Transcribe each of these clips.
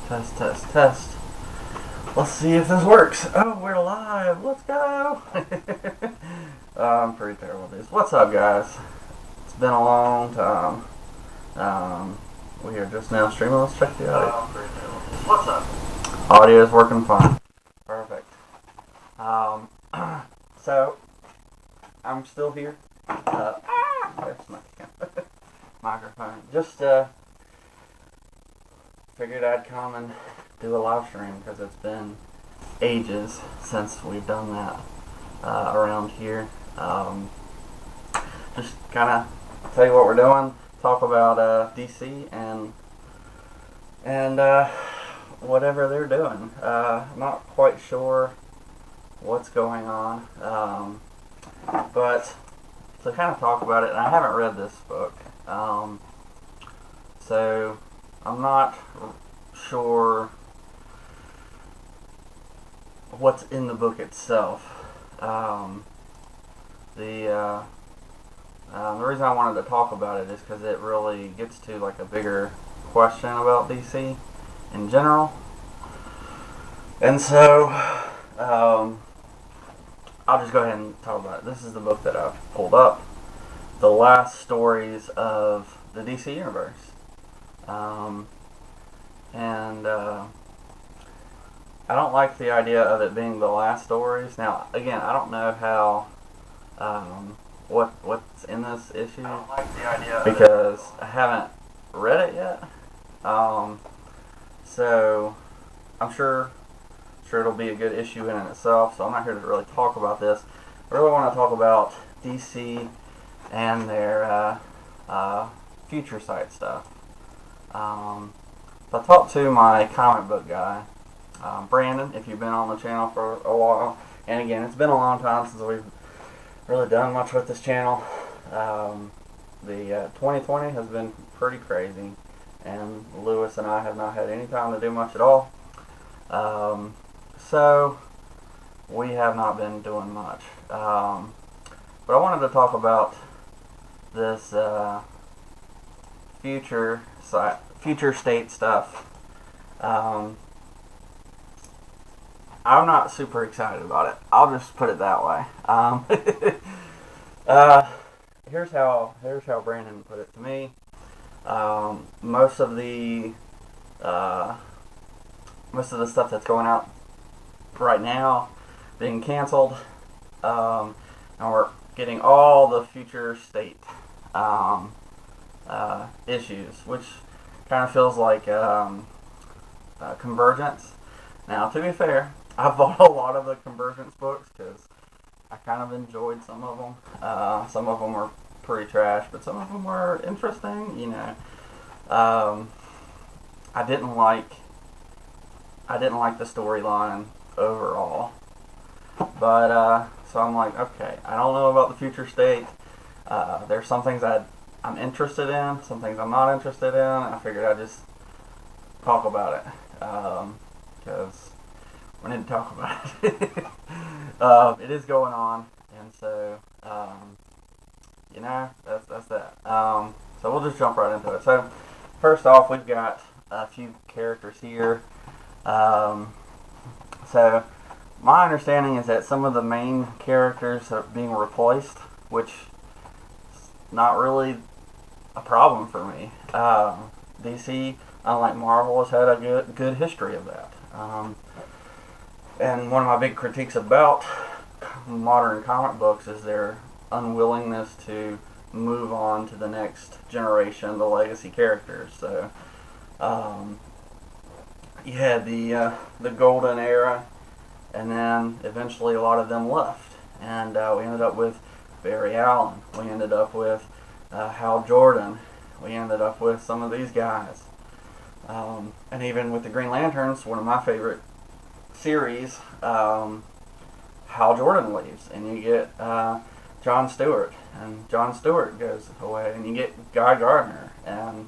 Test, test, test. Let's see if this works. Oh, we're live. Let's go. I'm pretty terrible at this. What's up, guys? It's been a long time. We are just now streaming. Let's check the audio. What's up? Audio is working fine. Perfect. So, I'm still here. There's my microphone. Just, figured I'd come and do a live stream because it's been ages since we've done that around here. Just kind of tell you what we're doing, talk about DC and whatever they're doing. I'm not quite sure what's going on, but to kind of talk about it, and I haven't read this book, so I'm not sure what's in the book itself. The reason I wanted to talk about it is because it really gets to like a bigger question about DC in general. And so I'll just go ahead and talk about it. This is the book that I've pulled up, The Last Stories of the DC Universe. I don't like the idea of it being the last stories. Now, again, I don't know how what's in this issue. I don't like the idea because I haven't read it yet. So I'm sure it'll be a good issue in itself. So I'm not here to really talk about this. I really want to talk about DC and their Future Sight stuff. I talked to my comic book guy, Brandon, if you've been on the channel for a while. And again, it's been a long time since we've really done much with this channel. The 2020 has been pretty crazy, and Lewis and I have not had any time to do much at all. So we have not been doing much. But I wanted to talk about this future state stuff. I'm not super excited about it. I'll just put it that way. Here's how Brandon put it to me. Most of the stuff that's going out right now being canceled, and we're getting all the future state issues, which kind of feels like Convergence. Now, to be fair, I bought a lot of the Convergence books because I kind of enjoyed some of them. Some of them were pretty trash, but some of them were interesting. You know, I didn't like the storyline overall, but so I'm like, okay, I don't know about the future state. There's some things I'm interested in, some things I'm not interested in. I figured I'd just talk about it because we need to talk about it. It is going on, and so you know, that's that. So we'll just jump right into it. So first off, we've got a few characters here. So my understanding is that some of the main characters are being replaced, which is not really a problem for me. DC, unlike Marvel, has had a good history of that. And one of my big critiques about modern comic books is their unwillingness to move on to the next generation, the legacy characters. So you had the golden era, and then eventually a lot of them left, and we ended up with Barry Allen. We ended up with Hal Jordan. We ended up with some of these guys. And even with the Green Lanterns, one of my favorite series, Hal Jordan leaves, and you get John Stewart, and John Stewart goes away, and you get Guy Gardner, and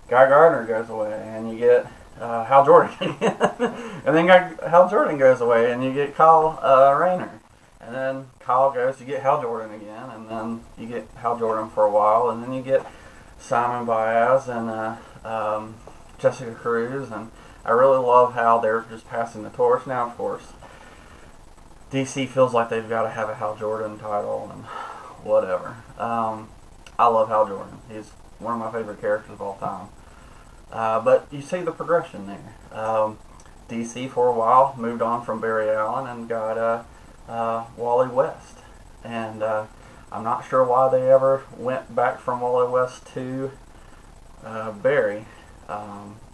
Guy Gardner goes away, and you get Hal Jordan again. And then Hal Jordan goes away, and you get Kyle Rayner. And then Kyle goes, you get Hal Jordan again, and then you get Hal Jordan for a while, and then you get Simon Baez and Jessica Cruz, and I really love how they're just passing the torch now. Of course, DC feels like they've got to have a Hal Jordan title and whatever. I love Hal Jordan. He's one of my favorite characters of all time. But you see the progression there. DC for a while moved on from Barry Allen and got Wally West. And I'm not sure why they ever went back from Wally West to Barry.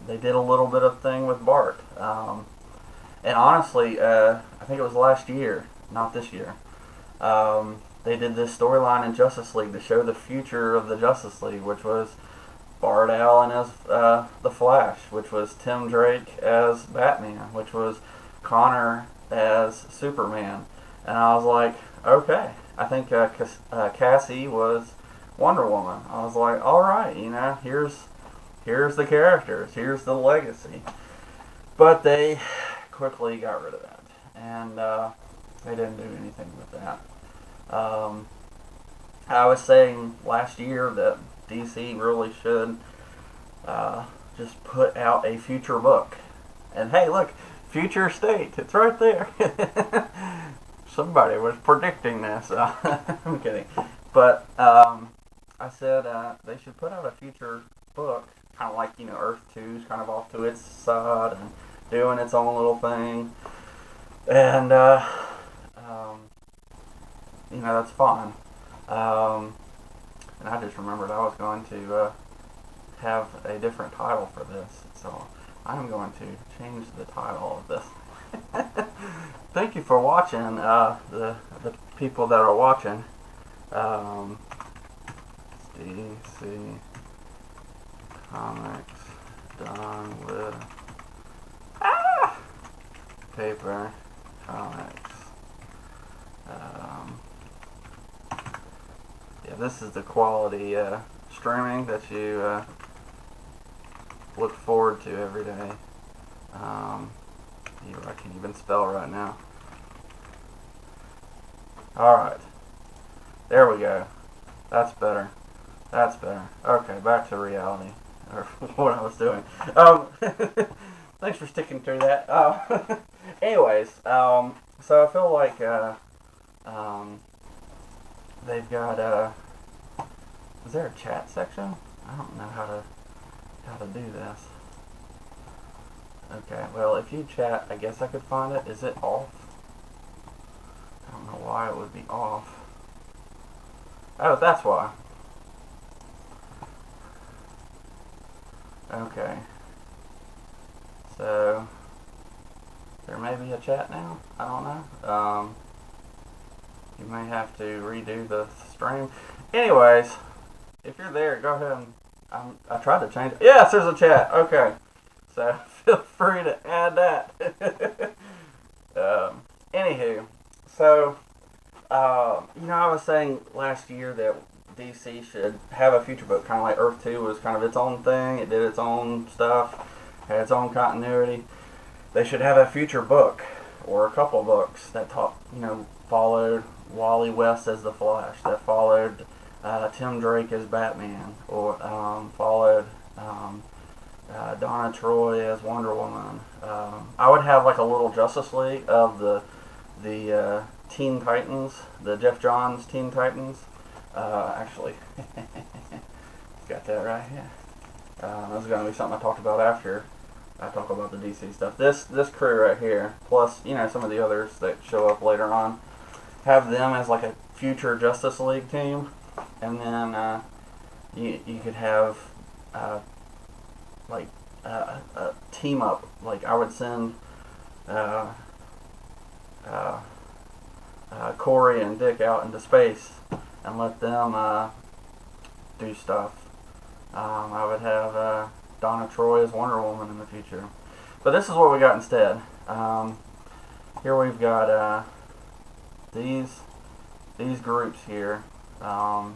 They did a little bit of thing with Bart. And honestly, I think it was last year, not this year. They did this storyline in Justice League to show the future of the Justice League, which was Bart Allen as the Flash, which was Tim Drake as Batman, which was Connor as Superman. And I was like, okay. I think Cassie was Wonder Woman. I was like, all right, here's the characters, here's the legacy. But they quickly got rid of that, and they didn't do anything with that. I was saying last year that DC really should just put out a future book. And hey, look, Future State, it's right there. Somebody was predicting this. I'm kidding. But I said they should put out a future book, kind of like, Earth 2's kind of off to its side and doing its own little thing. And, that's fine. And I just remembered I was going to have a different title for this. So I'm going to change the title of this. Thank you for watching, the people that are watching. DC Comics done with paper comics. Yeah, this is the quality streaming that you look forward to every day. I can't even spell right now. Alright. There we go. That's better. That's better. Okay, back to reality. Or what I was doing. Thanks for sticking through that. Anyways, so I feel like they've got is there a chat section? I don't know how to do this. Okay, well, if you chat, I guess I could find it. Is it off? I don't know why it would be off. Oh, that's why. Okay. So, there may be a chat now. I don't know. You may have to redo the stream. Anyways, if you're there, go ahead and... I tried to change it. Yes, there's a chat. Okay. So, feel free to add that. Anywho, so, I was saying last year that DC should have a future book, kind of like Earth 2 was kind of its own thing. It did its own stuff, had its own continuity. They should have a future book, or a couple books that followed Wally West as the Flash, that followed Tim Drake as Batman, or followed Donna Troy as Wonder Woman. I would have like a little Justice League of the Teen Titans, the Jeff Johns Teen Titans. Actually, got that right here. This is going to be something I talked about after I talk about the DC stuff. This crew right here, plus some of the others that show up later on, have them as like a future Justice League team, and then you could have like a team up. Like I would send Corey and Dick out into space and let them do stuff. I would have Donna Troy as Wonder Woman in the future. But this is what we got instead. Here we've got these groups here. So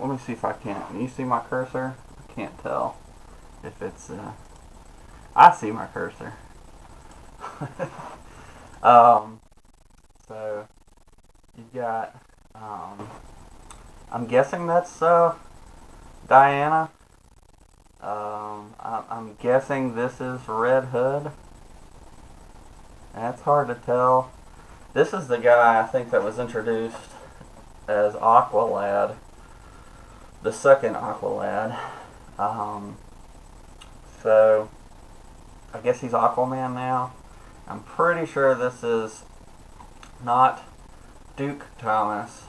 let me see if I can you see my cursor? I can't tell if it's I see my cursor. So you've got I'm guessing that's Diana. I'm guessing this is Red Hood. That's hard to tell. This is the guy I think that was introduced as Aqualad, the second Aqualad. Um, so I guess he's Aquaman now. I'm pretty sure this is not Duke Thomas,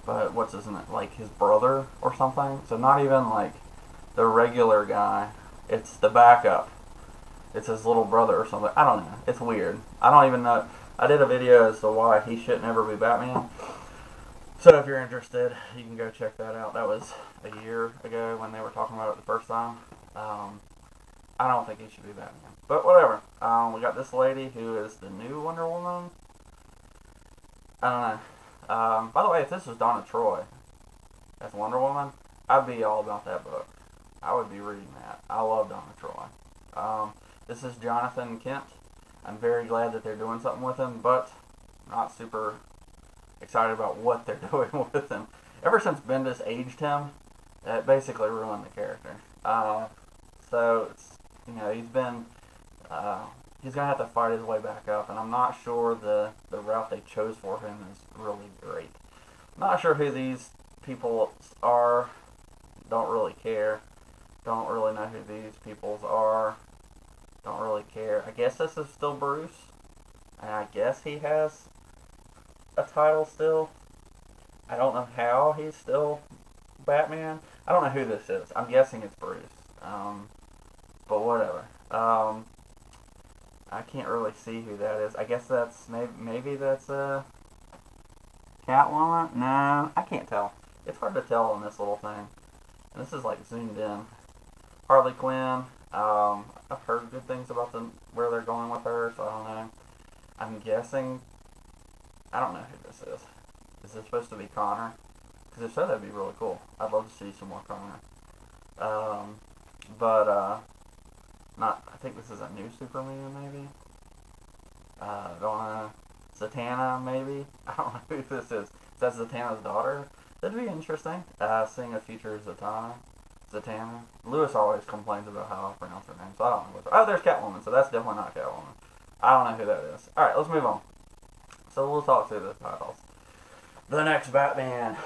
but what's his name? Like his brother or something. So not even like the regular guy. It's the backup. It's his little brother or something. I don't know. It's weird. I don't even know. I did a video as to why he shouldn't ever be Batman. So if you're interested, you can go check that out. That was a year ago when they were talking about it the first time. I don't think he should be Batman. But whatever. We got this lady who is the new Wonder Woman. I don't know. By the way, if this was Donna Troy as Wonder Woman, I'd be all about that book. I would be reading that. I love Donna Troy. This is Jonathan Kent. I'm very glad that they're doing something with him, but not super excited about what they're doing with him. Ever since Bendis aged him, it basically ruined the character. So it's, he's gonna have to fight his way back up, and I'm not sure the route they chose for him is really great. Not sure who these people are. Don't really care. Don't really know who these peoples are. Don't really care. I guess this is still Bruce, and I guess he has a title still. I don't know how he's still Batman. I don't know who this is. I'm guessing it's Bruce. But whatever. I can't really see who that is. I guess that's maybe that's Catwoman. No, I can't tell. It's hard to tell on this little thing. And this is like zoomed in. Harley Quinn. I've heard good things about where they're going with her, so I don't know. I'm guessing. I don't know who this is. Is this supposed to be Connor? Because if so, that'd be really cool. I'd love to see some more Connor. Not. I think this is a new Superman, maybe. Don't know. Zatanna, maybe. I don't know who this is. Is that Zatanna's daughter? That'd be interesting. Seeing a future Zatanna. Lewis always complains about how I pronounce her name, so I don't know. Oh, there's Catwoman, so that's definitely not Catwoman. I don't know who that is. Alright, let's move on. So we'll talk through the titles. The next Batman.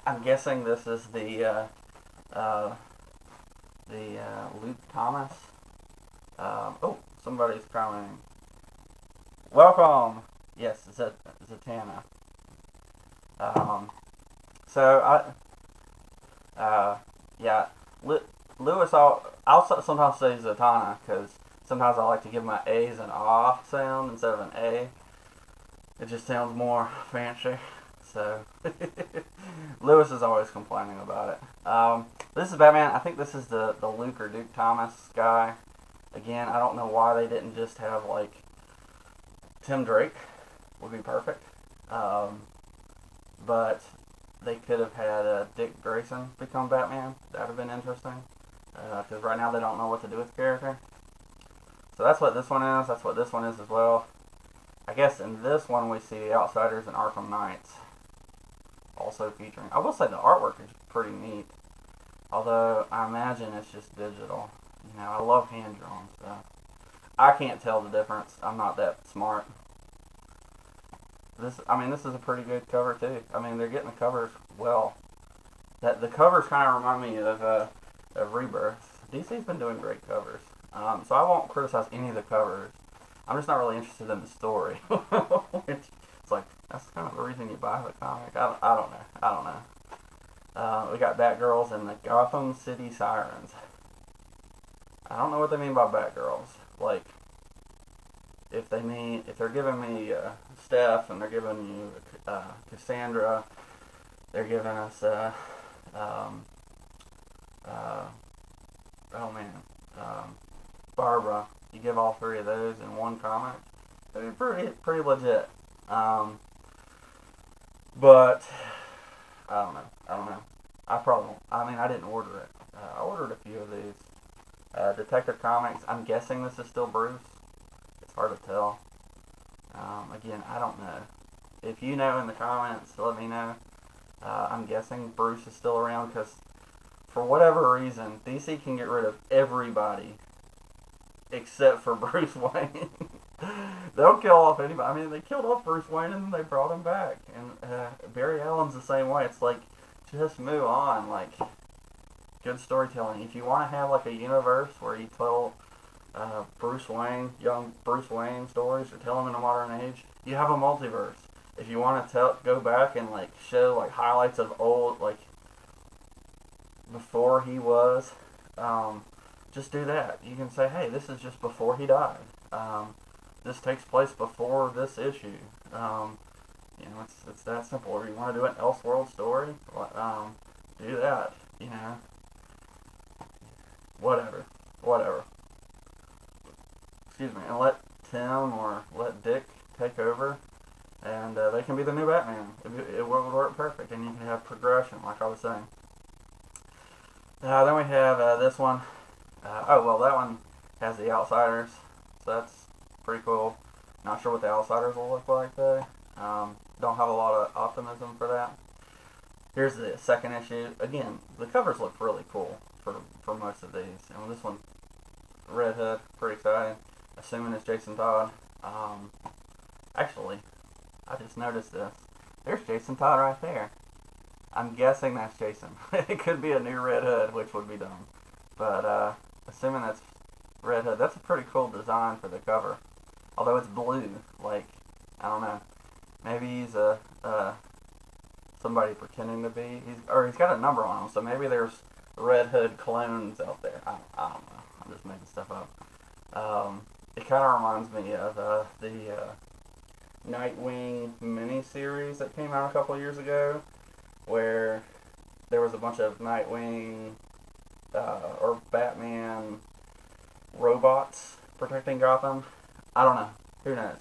I'm guessing this is the Luke Thomas. Oh, somebody's coming. Welcome. Yes, Zatanna. Yeah. Lewis, I'll sometimes say Zatanna because sometimes I like to give my A's an ah sound instead of an A. It just sounds more fancy. So Lewis is always complaining about it. This is Batman. I think this is the Luke or Duke Thomas guy. Again, I don't know why they didn't just have like Tim Drake would be perfect. But they could have had Dick Grayson become Batman. That would have been interesting. Because right now they don't know what to do with the character. So that's what this one is. That's what this one is as well. I guess in this one we see the Outsiders and Arkham Knights also featuring. I will say the artwork is pretty neat. Although I imagine it's just digital. I love hand-drawn stuff. I can't tell the difference. I'm not that smart. This is a pretty good cover too. They're getting the covers well. The covers kind of remind me of Rebirth. DC's been doing great covers. So I won't criticize any of the covers. I'm just not really interested in the story. It's like, that's kind of the reason you buy the comic. I don't know. We got Batgirls and the Gotham City Sirens. I don't know what they mean by Batgirls. Like, if they're giving me Steph and they're giving you Cassandra, they're giving us Barbara. You give all three of those in one comic, it'd be pretty legit. But I don't know. I didn't order it. I ordered a few of these. Detective Comics. I'm guessing this is still Bruce. It's hard to tell. Again, I don't know. If you know in the comments, let me know. I'm guessing Bruce is still around because for whatever reason, DC can get rid of everybody except for Bruce Wayne. They'll kill off anybody. I mean, they killed off Bruce Wayne and then they brought him back. And Barry Allen's the same way. It's like, just move on. Like, good storytelling. If you want to have like a universe where you tell Bruce Wayne, young Bruce Wayne stories, or tell them in a modern age, you have a multiverse. If you want to go back and like show like highlights of old, like before he was, just do that. You can say, hey, this is just before he died. This takes place before this issue. You know, it's that simple. Or you want to do an Elseworld story, do that. You know, whatever. Excuse me, and let Tim or let Dick take over, and they can be the new Batman. It would work perfect, and you can have progression, like I was saying. Then we have this one. That one has the Outsiders, so that's pretty cool. Not sure what the Outsiders will look like, though. Don't have a lot of optimism for that. Here's the second issue. Again, the covers look really cool for most of these. And this one, Red Hood, pretty exciting. Assuming it's Jason Todd. Actually, I just noticed this. There's Jason Todd right there. I'm guessing that's Jason. It could be a new Red Hood, which would be dumb. But assuming that's Red Hood, that's a pretty cool design for the cover. Although it's blue, like, I don't know. Maybe he's somebody pretending to be. He's got a number on him, so maybe there's Red Hood clones out there. I don't know. I'm just making stuff up. It kind of reminds me of the Nightwing miniseries that came out a couple of years ago, where there was a bunch of Nightwing or Batman robots protecting Gotham. I don't know. Who knows?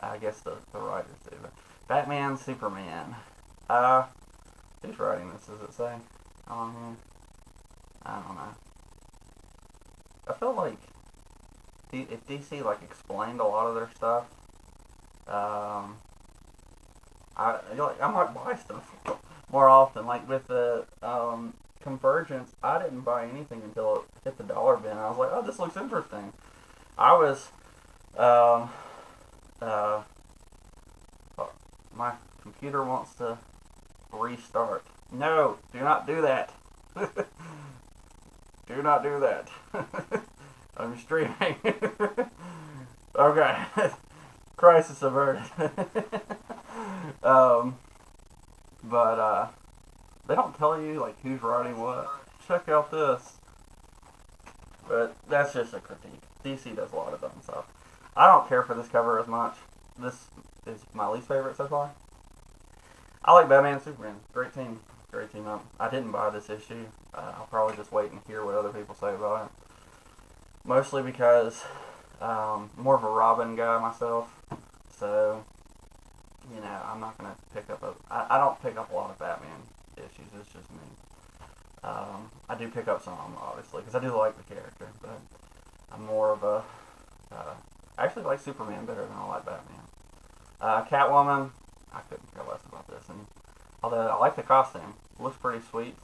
I guess the writers do. But Batman, Superman. Who's writing this? Does it say on here? I don't know. I feel like if DC like explained a lot of their stuff, I might buy stuff more often. Like with the Convergence, I didn't buy anything until it hit the dollar bin. I was like, oh, this looks interesting. I was my computer wants to restart. No, do not do that. Do not do that. I'm streaming. Okay. Crisis averted. But they don't tell you like who's writing what. Check out this. But that's just a critique. DC does a lot of dumb stuff. I don't care for this cover as much. This is my least favorite so far. I like Batman and Superman. Great team. Great team up. I didn't buy this issue. I'll probably just wait and hear what other people say about it. Mostly because more of a Robin guy myself. So, you know, I'm not going to pick up I don't pick up a lot of Batman issues. It's just me. I do pick up some of them, obviously, because I do like the character. But I'm more of a... I actually like Superman better than I like Batman. Catwoman, I couldn't care less about this. And although I like the costume, it looks pretty sweet.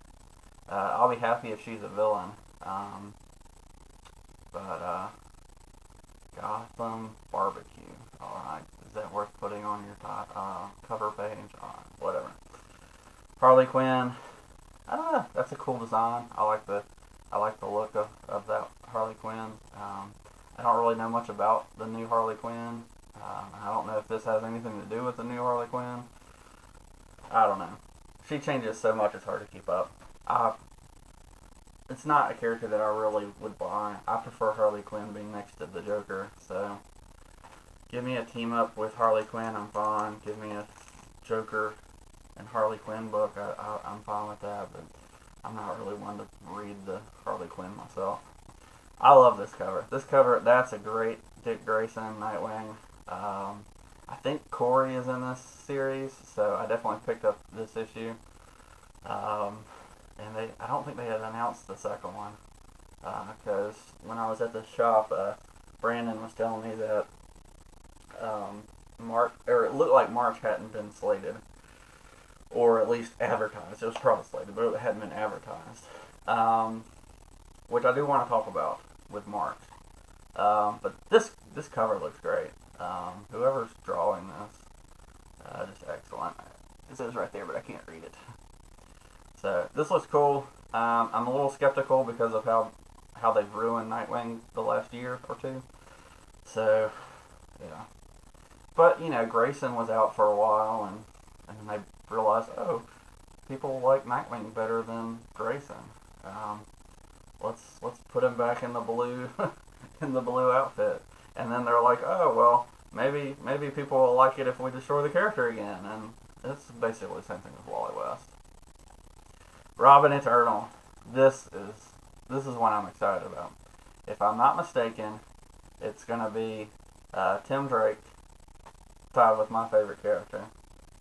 I'll be happy if she's a villain. But Gotham Barbecue. Alright, is that worth putting on your cover page? Whatever. Harley Quinn. I don't know. That's a cool design. I like the look of that Harley Quinn. I don't really know much about the new Harley Quinn. I don't know if this has anything to do with the new Harley Quinn. I don't know. She changes so much it's hard to keep up. It's not a character that I really would buy. I prefer Harley Quinn being next to the Joker. So give me a team up with Harley Quinn, I'm fine. Give me a Joker and Harley Quinn book, I'm fine with that. But I'm not really one to read the Harley Quinn myself. I love this cover. This cover, that's a great Dick Grayson Nightwing. I think Corey is in this series, so I definitely picked up this issue. And I don't think they had announced the second one, because when I was at the shop, Brandon was telling me that it looked like March hadn't been slated. or at least advertised. It was probably slated, but it hadn't been advertised. Which I do want to talk about with Mark. But this cover looks great. Whoever's drawing this, just excellent. It says right there, but I can't read it. So this looks cool. I'm a little skeptical because of how they've ruined Nightwing the last year or two. So yeah, but Grayson was out for a while, and then they realized, oh, people like Nightwing better than Grayson. Let's put him back in the blue in the blue outfit, and then they're like, oh well, maybe people will like it if we destroy the character again, and it's basically the same thing with Wally West. Robin Eternal. This is one I'm excited about. If I'm not mistaken, it's gonna be Tim Drake tied with my favorite character.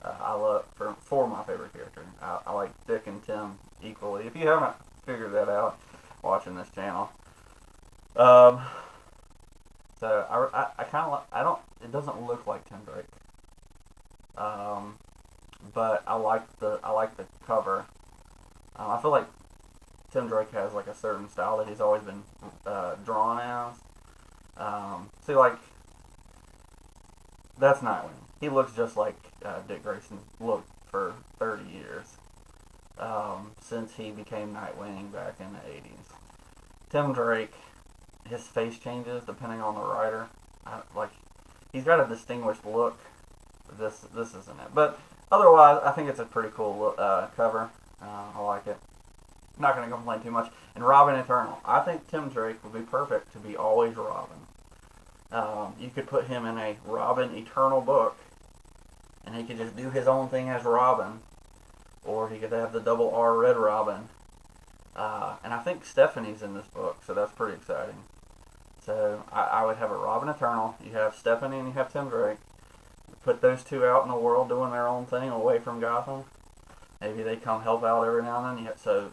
I love for my favorite character. I like Dick and Tim equally. If you haven't figured that out, watching this channel. So I kind of I don't. It doesn't look like Tim Drake. But I like the cover. I feel like Tim Drake has like a certain style that he's always been drawn as. See, like that's Nightwing. He looks just like Dick Grayson looked for 30 years since he became Nightwing back in the 80s. Tim Drake, his face changes depending on the writer. He's got a distinguished look. This isn't it, but otherwise, I think it's a pretty cool cover. I like it. Not going to complain too much. And Robin Eternal. I think Tim Drake would be perfect to be always Robin. You could put him in a Robin Eternal book, and he could just do his own thing as Robin, or he could have the double R Red Robin. And I think Stephanie's in this book, so that's pretty exciting. So I would have a Robin Eternal. You have Stephanie and you have Tim Drake. Put those two out in the world doing their own thing away from Gotham. Maybe they come help out every now and then. So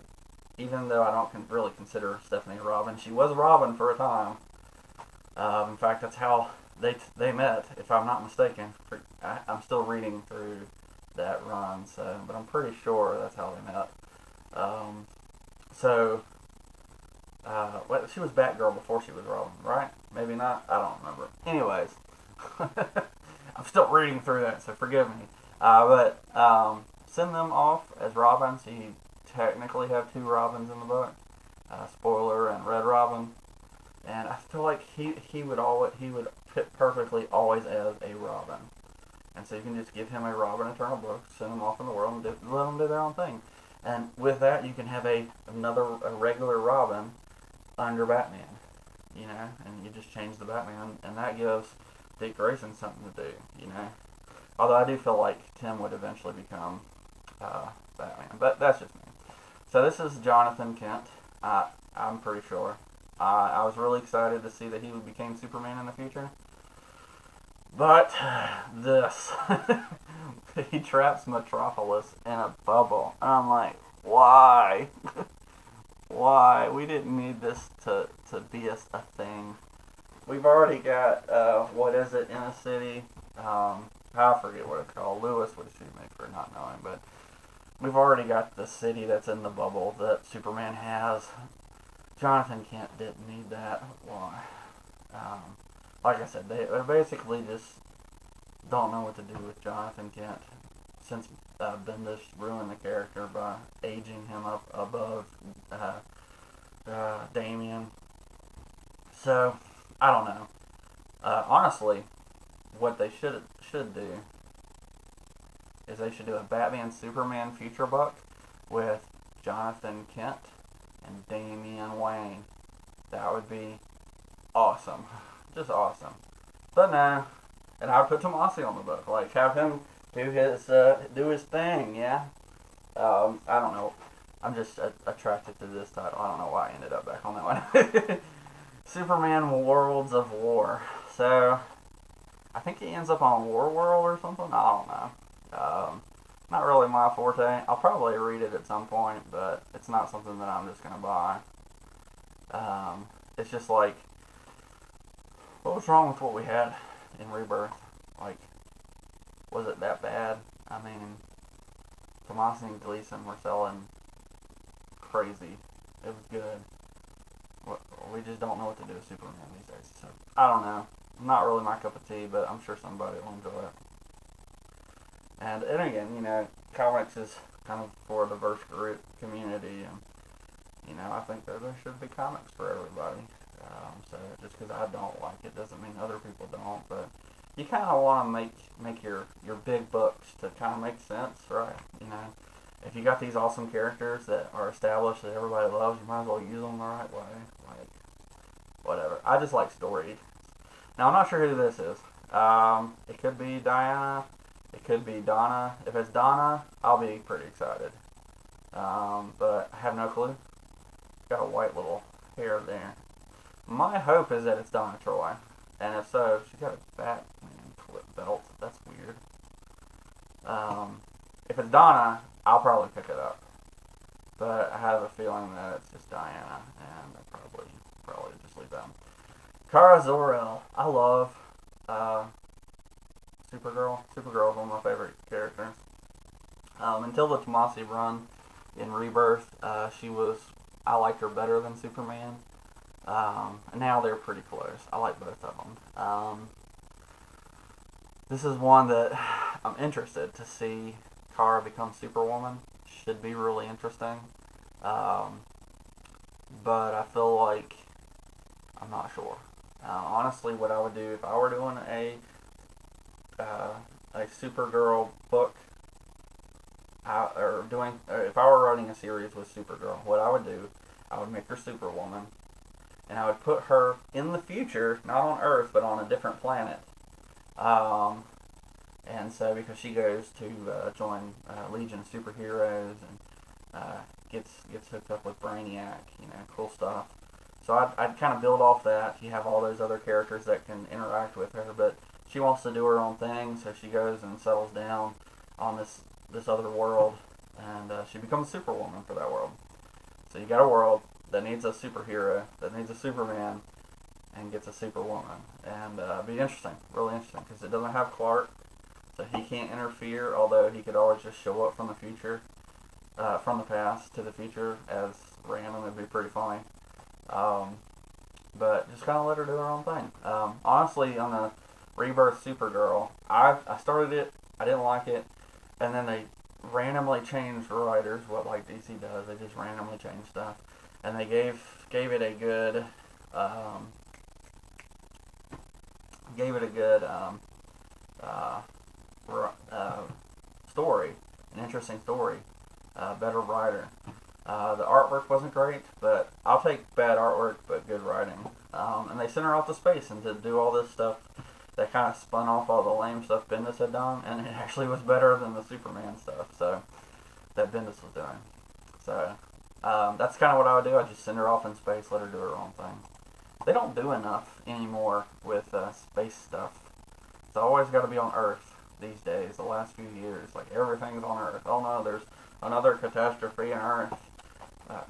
even though I don't really consider Stephanie Robin, she was Robin for a time. In fact, that's how they met, if I'm not mistaken. I'm still reading through that run, but I'm pretty sure that's how they met. She was Batgirl before she was Robin, right? Maybe not. I don't remember. Anyways, I'm still reading through that, so forgive me. But send them off as Robins. So you technically have two Robins in the book. Spoiler and Red Robin. And I feel like he would fit perfectly always as a Robin. And so you can just give him a Robin Eternal book, send them off in the world, and let them do their own thing. And with that, you can have a regular Robin under Batman, and you just change the Batman, and that gives Dick Grayson something to do, Although I do feel like Tim would eventually become Batman, but that's just me. So this is Jonathan Kent. I'm pretty sure. I was really excited to see that he became Superman in the future. But this, he traps Metropolis in a bubble. And I'm like, why? Why? We didn't need this to be a thing. We've already got, what is it, in a city? I forget what it's called. Lewis would shoot me for not knowing, but we've already got the city that's in the bubble that Superman has. Jonathan Kent didn't need that. Why? Like I said, they basically just don't know what to do with Jonathan Kent since Bendis ruined the character by aging him up above Damian. So, I don't know. Honestly, what they should do is they should do a Batman Superman future book with Jonathan Kent and Damian Wayne. That would be awesome. Just awesome. But no. And I would put Tomasi on the book. Like, have him do his thing, yeah? I don't know. I'm just attracted to this title. I don't know why I ended up back on that one. Superman Worlds of War. So, I think he ends up on War World or something. I don't know. Not really my forte. I'll probably read it at some point, but it's not something that I'm just going to buy. It's just like, what was wrong with what we had in Rebirth? Like, was it that bad? I mean, Tomasi and Gleason were selling crazy. It was good. We just don't know what to do with Superman these days. So I don't know. Not really my cup of tea, but I'm sure somebody will enjoy it. And again, comics is kind of for a diverse group community, and I think there should be comics for everybody. So just because I don't like it doesn't mean other people don't. But you kind of want to make your big books to kind of make sense, right? If you got these awesome characters that are established that everybody loves, you might as well use them the right way. Like, whatever. I just like story. Now, I'm not sure who this is. It could be Diana. It could be Donna. If it's Donna, I'll be pretty excited. But I have no clue. Got a white little hair there. My hope is that it's Donna Troy. And if so, she's got a Batman flip belt. That's weird. If it's Donna, I'll probably pick it up. But I have a feeling that it's just Diana, and I probably just leave that. Kara Zor-El. I love Supergirl. Supergirl is one of my favorite characters. Until the Tomasi run in Rebirth, I liked her better than Superman. And now they're pretty close. I like both of them. This is one that I'm interested to see Kara become Superwoman. Should be really interesting. But I feel like I'm not sure. Honestly, what I would do if I were doing a Supergirl book, if I were writing a series with Supergirl, what I would do, I would make her Superwoman, and I would put her in the future, not on Earth, but on a different planet. And so because she goes to join Legion of Superheroes and gets hooked up with Brainiac, cool stuff. So I'd kind of build off that. You have all those other characters that can interact with her, but she wants to do her own thing, so she goes and settles down on this other world, and she becomes Superwoman for that world. So you got a world that needs a superhero, that needs a Superman, and gets a Superwoman. And be interesting, really interesting, because it doesn't have Clark, so he can't interfere, although he could always just show up from the future, from the past to the future as random. It'd be pretty funny. But just kind of let her do her own thing. Honestly, on the Rebirth Supergirl, I started it, I didn't like it, and then they randomly changed writers, what like DC does. They just randomly change stuff, and they gave it a good story, an interesting story, better writer. The artwork wasn't great, but I'll take bad artwork but good writing. And they sent her off to space and to do all this stuff that kind of spun off all the lame stuff Bendis had done, and it actually was better than the Superman stuff that Bendis was doing. So that's kind of what I would do. I just send her off in space, let her do her own thing. They don't do enough anymore with space stuff. It's always got to be on Earth these days. The last few years, like everything's on Earth. Oh no, there's another catastrophe on Earth.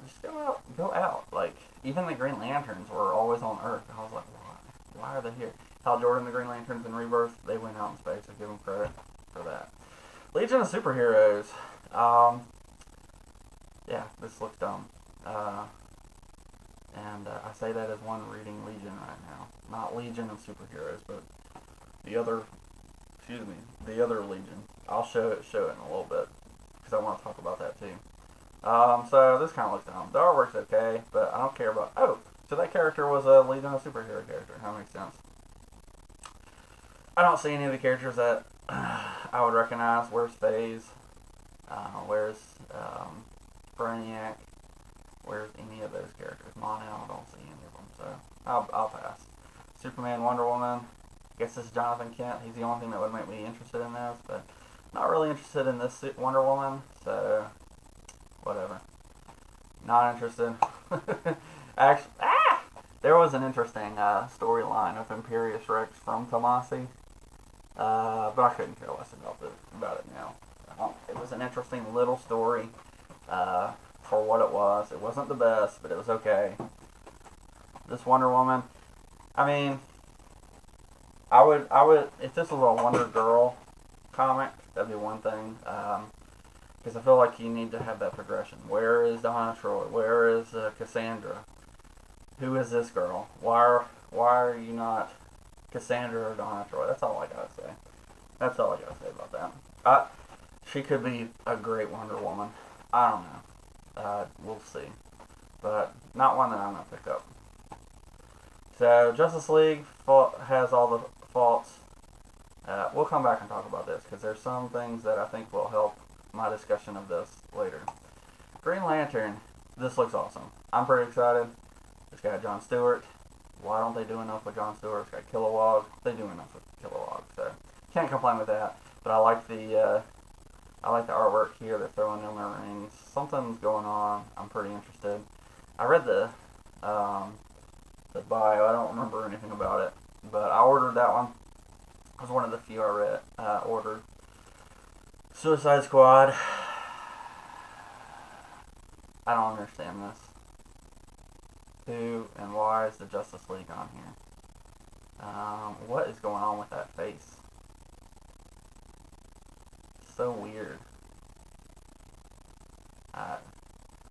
Just go out. Like, even the Green Lanterns were always on Earth. I was like, why are they here? Hal Jordan, the Green Lanterns in Rebirth, they went out in space. I give them credit for that. Legion of Superheroes. Yeah, this looks dumb. And I say that as one reading Legion right now. Not Legion of Superheroes, but the other Legion. I'll show it in a little bit, because I want to talk about that too. So this kind of looks dumb. The artwork's okay, but I don't care about... Oh, so that character was a Legion of Superhero character. That makes sense. I don't see any of the characters that I would recognize. Where's FaZe? Where's Brainiac? Where's any of those characters? Mon-El, I don't see any of them, so I'll pass. Superman, Wonder Woman. I guess this is Jonathan Kent. He's the only thing that would make me interested in this, but not really interested in this Wonder Woman, so whatever. Not interested. Actually, there was an interesting storyline of Imperious Rex from Tomasi, but I couldn't care less about it now. It was an interesting little story for what it was. It wasn't the best, but it was okay. This Wonder Woman, I mean, I would if this was a Wonder Girl comic, that'd be one thing. because I feel like you need to have that progression. Where is Donna Troy? Where is Cassandra? Who is this girl? Why are you not Cassandra or Donna Troy? That's all I gotta say. That's all I gotta say about that. She could be a great Wonder Woman. I don't know. We'll see. But not one that I'm gonna pick up. So Justice League has all the faults. We'll come back and talk about this because there's some things that I think will help my discussion of this later. Green Lantern. This looks awesome. I'm pretty excited. It's got Jon Stewart. Why don't they do enough with Jon Stewart? It's got Kilowog. They do enough with Kilowog, so can't complain with that. But I like the artwork here. They're throwing in their rings. Something's going on. I'm pretty interested. I read the bio. I don't remember anything about it, but I ordered that one. It was one of the few I ordered. Suicide Squad. I don't understand this. Who and why is the Justice League on here? What is going on with that face? So weird.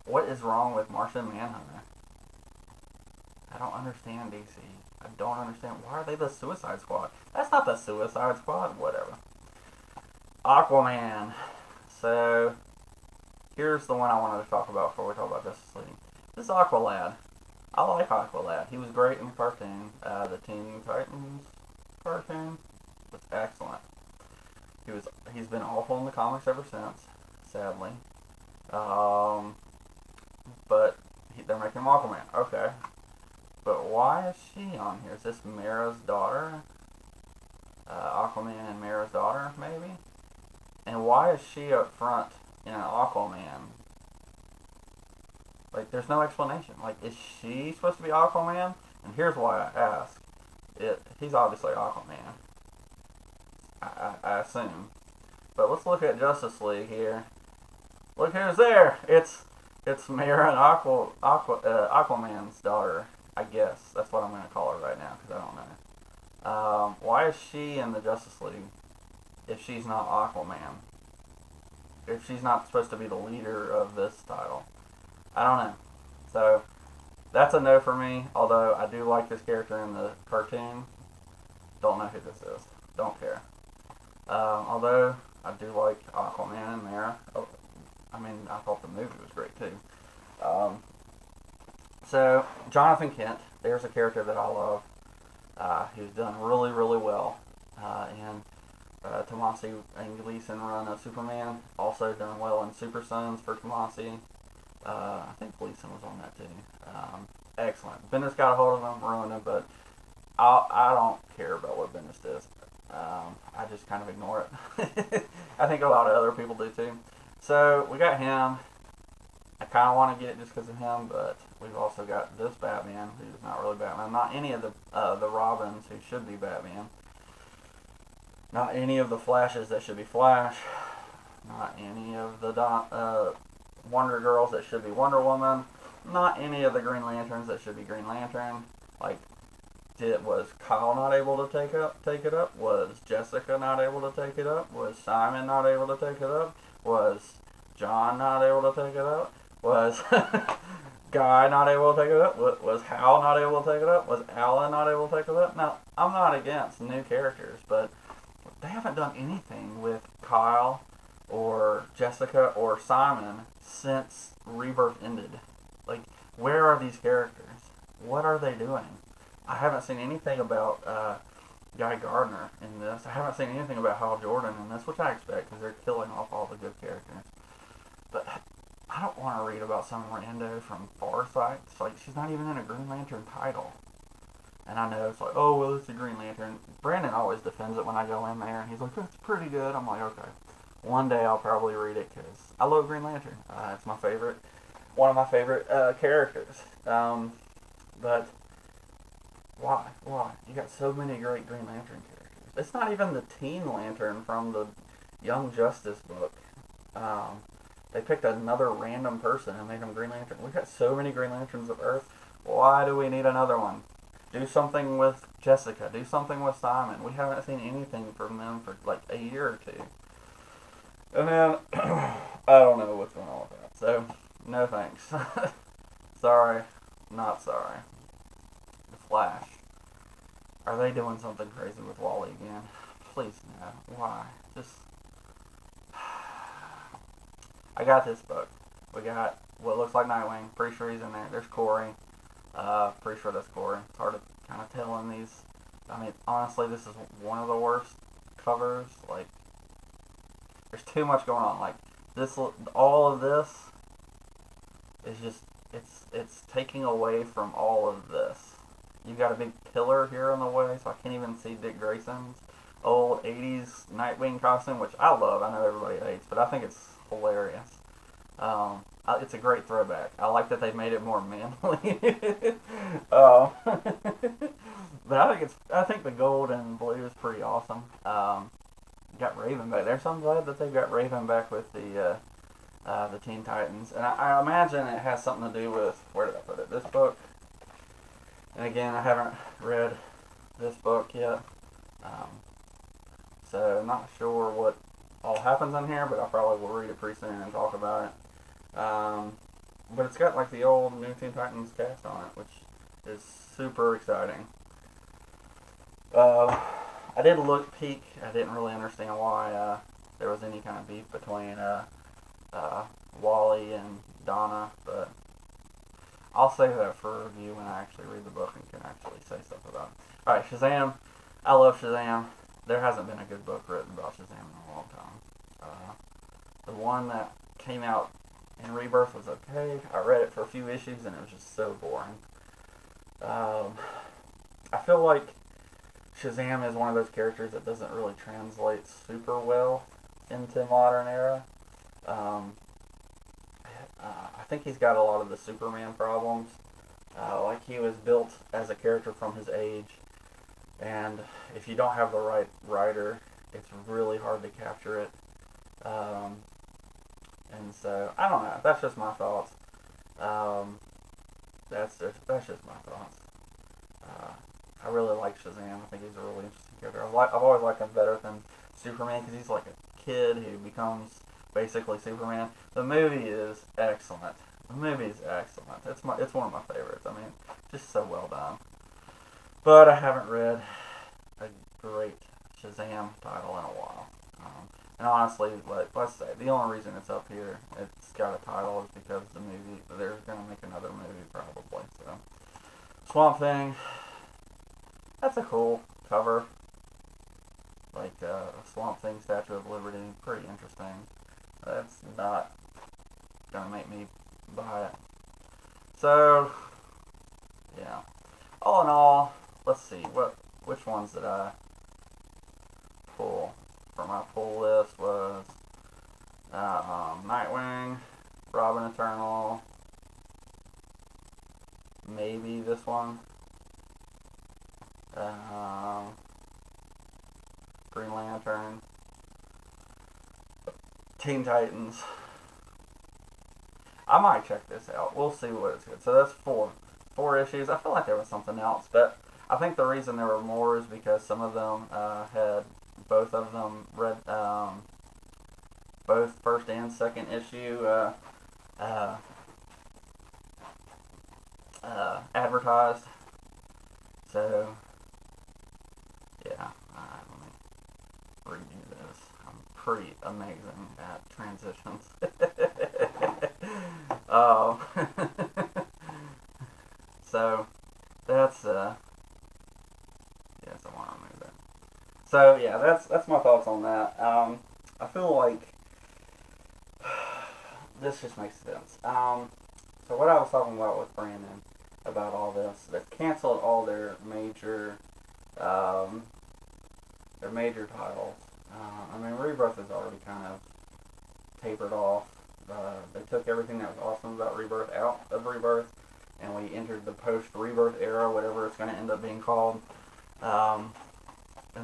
What is wrong with Martian Manhunter? I don't understand DC. I don't understand. Why are they the Suicide Squad? That's not the Suicide Squad. Whatever. Aquaman. So, here's the one I wanted to talk about before we talk about Justice League. This is Aqualad. I like Aqualad. He was great in the cartoon. The Teen Titans cartoon was excellent. He's been awful in the comics ever since, sadly. But they're making him Aquaman. Okay. But why is she on here? Is this Mara's daughter? Aquaman and Mara's daughter, maybe? And why is she up front in Aquaman? Like, there's no explanation. Like, is she supposed to be Aquaman? And here's why I ask. He's obviously Aquaman. I assume. But let's look at Justice League here. Look who's there. It's Mara and Aquaman's daughter. I guess that's what I'm going to call her right now because I don't know. Why is she in the Justice League if she's not Aquaman? If she's not supposed to be the leader of this title? I don't know. So that's a no for me. Although I do like this character in the cartoon. Don't know who this is. Don't care. Although I do like Aquaman and Mara. I mean, I thought the movie was great too. So Jonathan Kent, there's a character that I love. He's done really, really well in Tomasi and Gleason run of Superman. Also done well in Super Sons for Tomasi. I think Gleason was on that too. Excellent. Bendis got a hold of him, ruined him, but I don't care about what Bendis does. I just kind of ignore it. I think a lot of other people do too. So we got him. I kind of want to get it just because of him, but we've also got this Batman, who's not really Batman. Not any of the Robins who should be Batman. Not any of the Flashes that should be Flash. Not any of the Wonder Girls that should be Wonder Woman. Not any of the Green Lanterns that should be Green Lantern. Like, was Kyle not able to take it up? Was Jessica not able to take it up? Was Simon not able to take it up? Was John not able to take it up? Was Guy not able to take it up? Was Hal not able to take it up? Was Alan not able to take it up? Now, I'm not against new characters, but they haven't done anything with Kyle or Jessica or Simon since Rebirth ended. Like, where are these characters? What are they doing? I haven't seen anything about Guy Gardner in this. I haven't seen anything about Hal Jordan in this, which I expect because they're killing off all the good characters. But I don't want to read about some rando from Farsight. It's like, she's not even in a Green Lantern title. And I know it's like, oh, well, it's a Green Lantern. Brandon always defends it when I go in there, and he's like, it's pretty good. I'm like, okay. One day I'll probably read it because I love Green Lantern. It's my favorite, one of my favorite characters. But why? You got so many great Green Lantern characters. It's not even the Teen Lantern from the Young Justice book. They picked another random person and made him Green Lantern. We've got so many Green Lanterns of Earth. Why do we need another one? Do something with Jessica. Do something with Simon. We haven't seen anything from them for like a year or two. And then I don't know what's going on with that. So, no thanks. Sorry, not sorry. The Flash. Are they doing something crazy with Wally again? Please no. Why? Just. I got this book. We got what looks like Nightwing. Pretty sure he's in there. There's Corey. Pretty sure that's Corey. It's hard to kind of tell in these. I mean, honestly, this is one of the worst covers. Like, there's too much going on. Like, this, all of this is just, it's taking away from all of this. You've got a big pillar here in the way, so I can't even see Dick Grayson's old 80s Nightwing costume, which I love. I know everybody hates, but I think it's hilarious. It's a great throwback. I like that they made it more manly. But I think the gold and blue is pretty awesome. Got Raven back there, so I'm glad that they've got Raven back with the Teen Titans, and I imagine it has something to do with, where did I put it? This book. And again, I haven't read this book yet, so I'm not sure what all happens in here, but I probably will read it pretty soon and talk about it. But it's got like the old New Teen Titans cast on it, which is super exciting. I did look peek. I didn't really understand why there was any kind of beef between Wally and Donna, but I'll save that for review when I actually read the book and can actually say stuff about it. Alright, Shazam. I love Shazam. There hasn't been a good book written about Shazam in a long time. The one that came out in Rebirth was okay. I read it for a few issues and it was just so boring. I feel like Shazam is one of those characters that doesn't really translate super well into modern era. I think he's got a lot of the Superman problems. Like, he was built as a character from his age, and if you don't have the right writer, it's really hard to capture it. And so, I don't know. That's just my thoughts. That's just my thoughts. I really like Shazam. I think he's a really interesting character. I've always liked him better than Superman because he's like a kid who becomes basically Superman. The movie is excellent. It's one of my favorites. I mean, just so well done. But I haven't read a great Shazam title in a while. And honestly, let's say the only reason it's up here, it's got a title, is because the movie. They're gonna make another movie probably. So, Swamp Thing. That's a cool cover. Like Swamp Thing Statue of Liberty, pretty interesting. That's not gonna make me buy it. So, yeah. All in all, let's see. Which ones did I pull? For my pull list was Nightwing, Robin Eternal, maybe this one, Green Lantern, Teen Titans. I might check this out. We'll see what it's good. So that's four issues. I feel like there was something else, but I think the reason there were more is because some of them had both of them read both first and second issue advertised. So yeah, let me redo this. I'm pretty amazing at transitions. So that's yes, I want to remove that. So yeah, that's my thoughts on that. I feel like this just makes sense. So what I was talking about with Brandon about all this, they've canceled all their major titles. I mean, Rebirth has already kind of tapered off. They took everything that was awesome about Rebirth out of Rebirth, and we entered the post-Rebirth era, whatever it's going to end up being called. And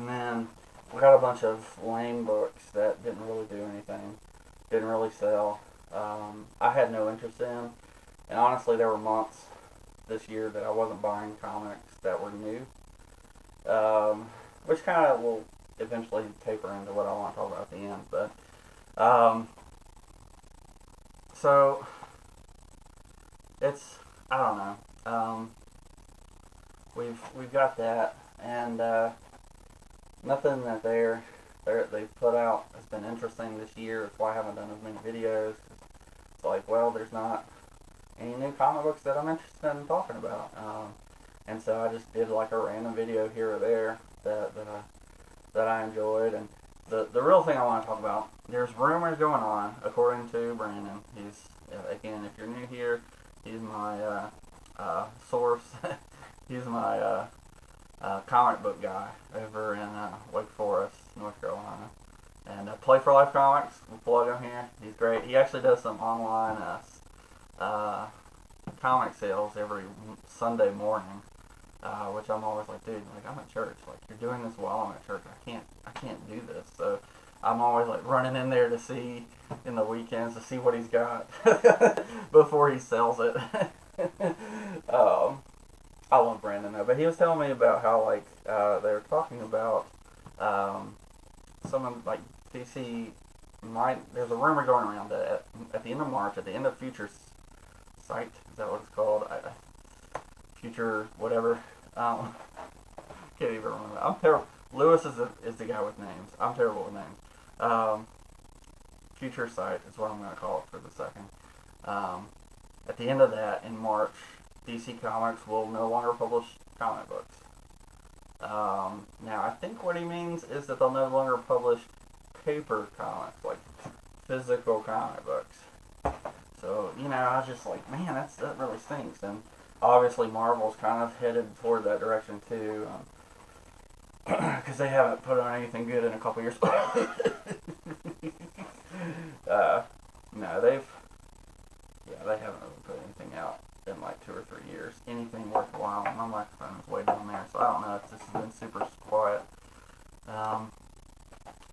then we got a bunch of lame books that didn't really do anything, didn't really sell. I had no interest in, and honestly, there were months this year that I wasn't buying comics that were new, which kind of will eventually taper into what I want to talk about at the end. But So it's, I don't know. We've got that, and nothing that they've put out has been interesting this year. That's why I haven't done as many videos. It's like, well, there's not any new comic books that I'm interested in talking about, and so I just did like a random video here or there that I enjoyed. And the real thing I want to talk about, there's rumors going on, according to Brandon. He's, again, if you're new here, he's my source. He's my comic book guy over in Wake Forest, North Carolina. And Play for Life Comics, we'll plug him here. He's great. He actually does some online comic sales every Sunday morning, which I'm always like, dude, like, I'm at church. Like, you're doing this while I'm at church. I can't do this. So I'm always like running in there to see in the weekends to see what he's got before he sells it. I love Brandon though, but he was telling me about how like they were talking about some of like DC might. There's a rumor going around that at the end of March, at the end of Future Sight, is that what it's called? Future whatever. Can't even remember. I'm terrible. Lewis is the guy with names. I'm terrible with names. Future Sight is what I'm going to call it for the second. At the end of that, in March, DC Comics will no longer publish comic books. Now, I think what he means is that they'll no longer publish paper comics, like physical comic books. So, you know, I was just like, man, that really stinks. And obviously Marvel's kind of headed toward that direction too, because they haven't put on anything good in a couple years. No, they haven't really put anything out in like 2 or 3 years. Anything worthwhile. My microphone is way down there, so I don't know if this has been super quiet.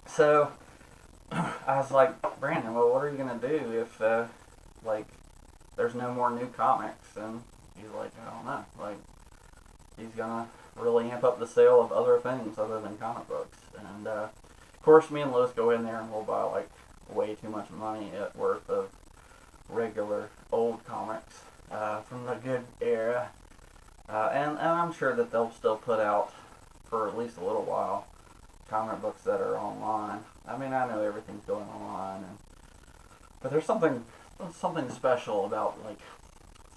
So I was like, Brandon, well, what are you gonna do if like there's no more new comics? And he's like, I don't know. Like, he's gonna really amp up the sale of other things other than comic books. And of course, me and Lewis go in there and we'll buy like way too much money worth of regular old comics from the good era, and I'm sure that they'll still put out for at least a little while comic books that are online. I mean, I know everything's going online, but there's something special about like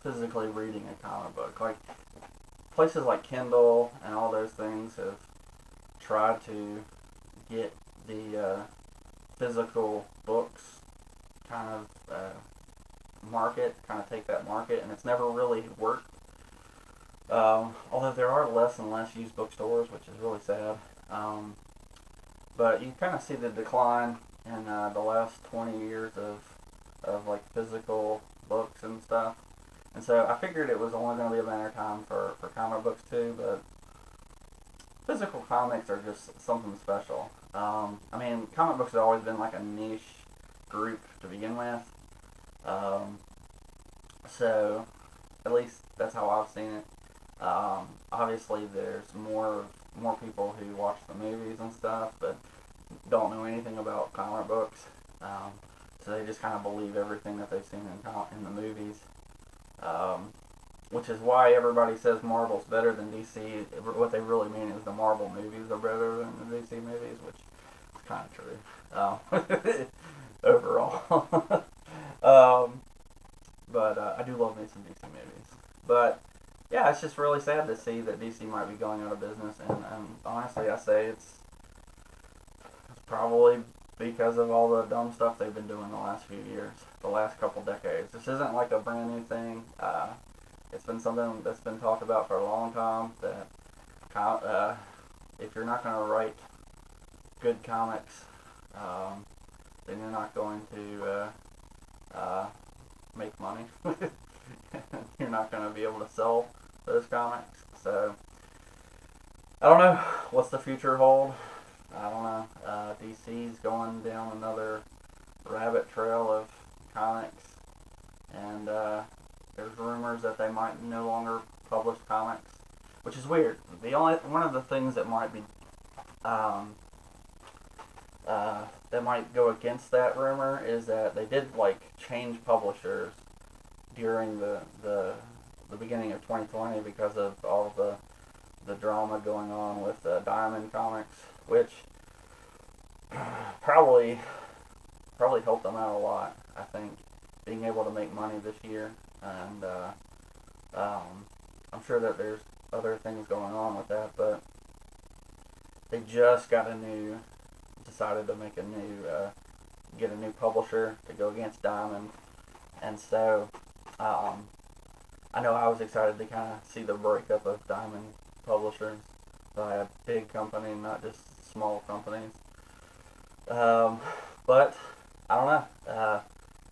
physically reading a comic book. Like places like Kindle and all those things have tried to get the physical books kind of take that market, and it's never really worked. Although there are less and less used bookstores, which is really sad. But you kind of see the decline in the last 20 years of like physical books and stuff. And so I figured it was only going to be a matter of time for comic books too, but physical comics are just something special. I mean, comic books have always been like a niche group to begin with. So at least that's how I've seen it. Obviously there's more people who watch the movies and stuff, but don't know anything about comic books. So they just kind of believe everything that they've seen in the movies. Which is why everybody says Marvel's better than DC. What they really mean is the Marvel movies are better than the DC movies, which is kind of true. Overall. But I do love me some DC movies. But yeah, it's just really sad to see that DC might be going out of business, and honestly, I say it's probably because of all the dumb stuff they've been doing the last few years, the last couple decades. This isn't like a brand new thing. It's been something that's been talked about for a long time, that if you're not going to write good comics, then you're not going to make money. You're not going to be able to sell those comics. So I don't know what's the future hold. I don't know. DC's going down another rabbit trail of comics, and there's rumors that they might no longer publish comics, which is weird. One of the things that might be that might go against that rumor is that they did like change publishers during the beginning of 2020 because of all the drama going on with Diamond Comics, which probably helped them out a lot. I think being able to make money this year, and I'm sure that there's other things going on with that, but they just decided to make get a new publisher to go against Diamond, and so I know I was excited to kind of see the breakup of Diamond publishers by a big company, not just small companies. But I don't know.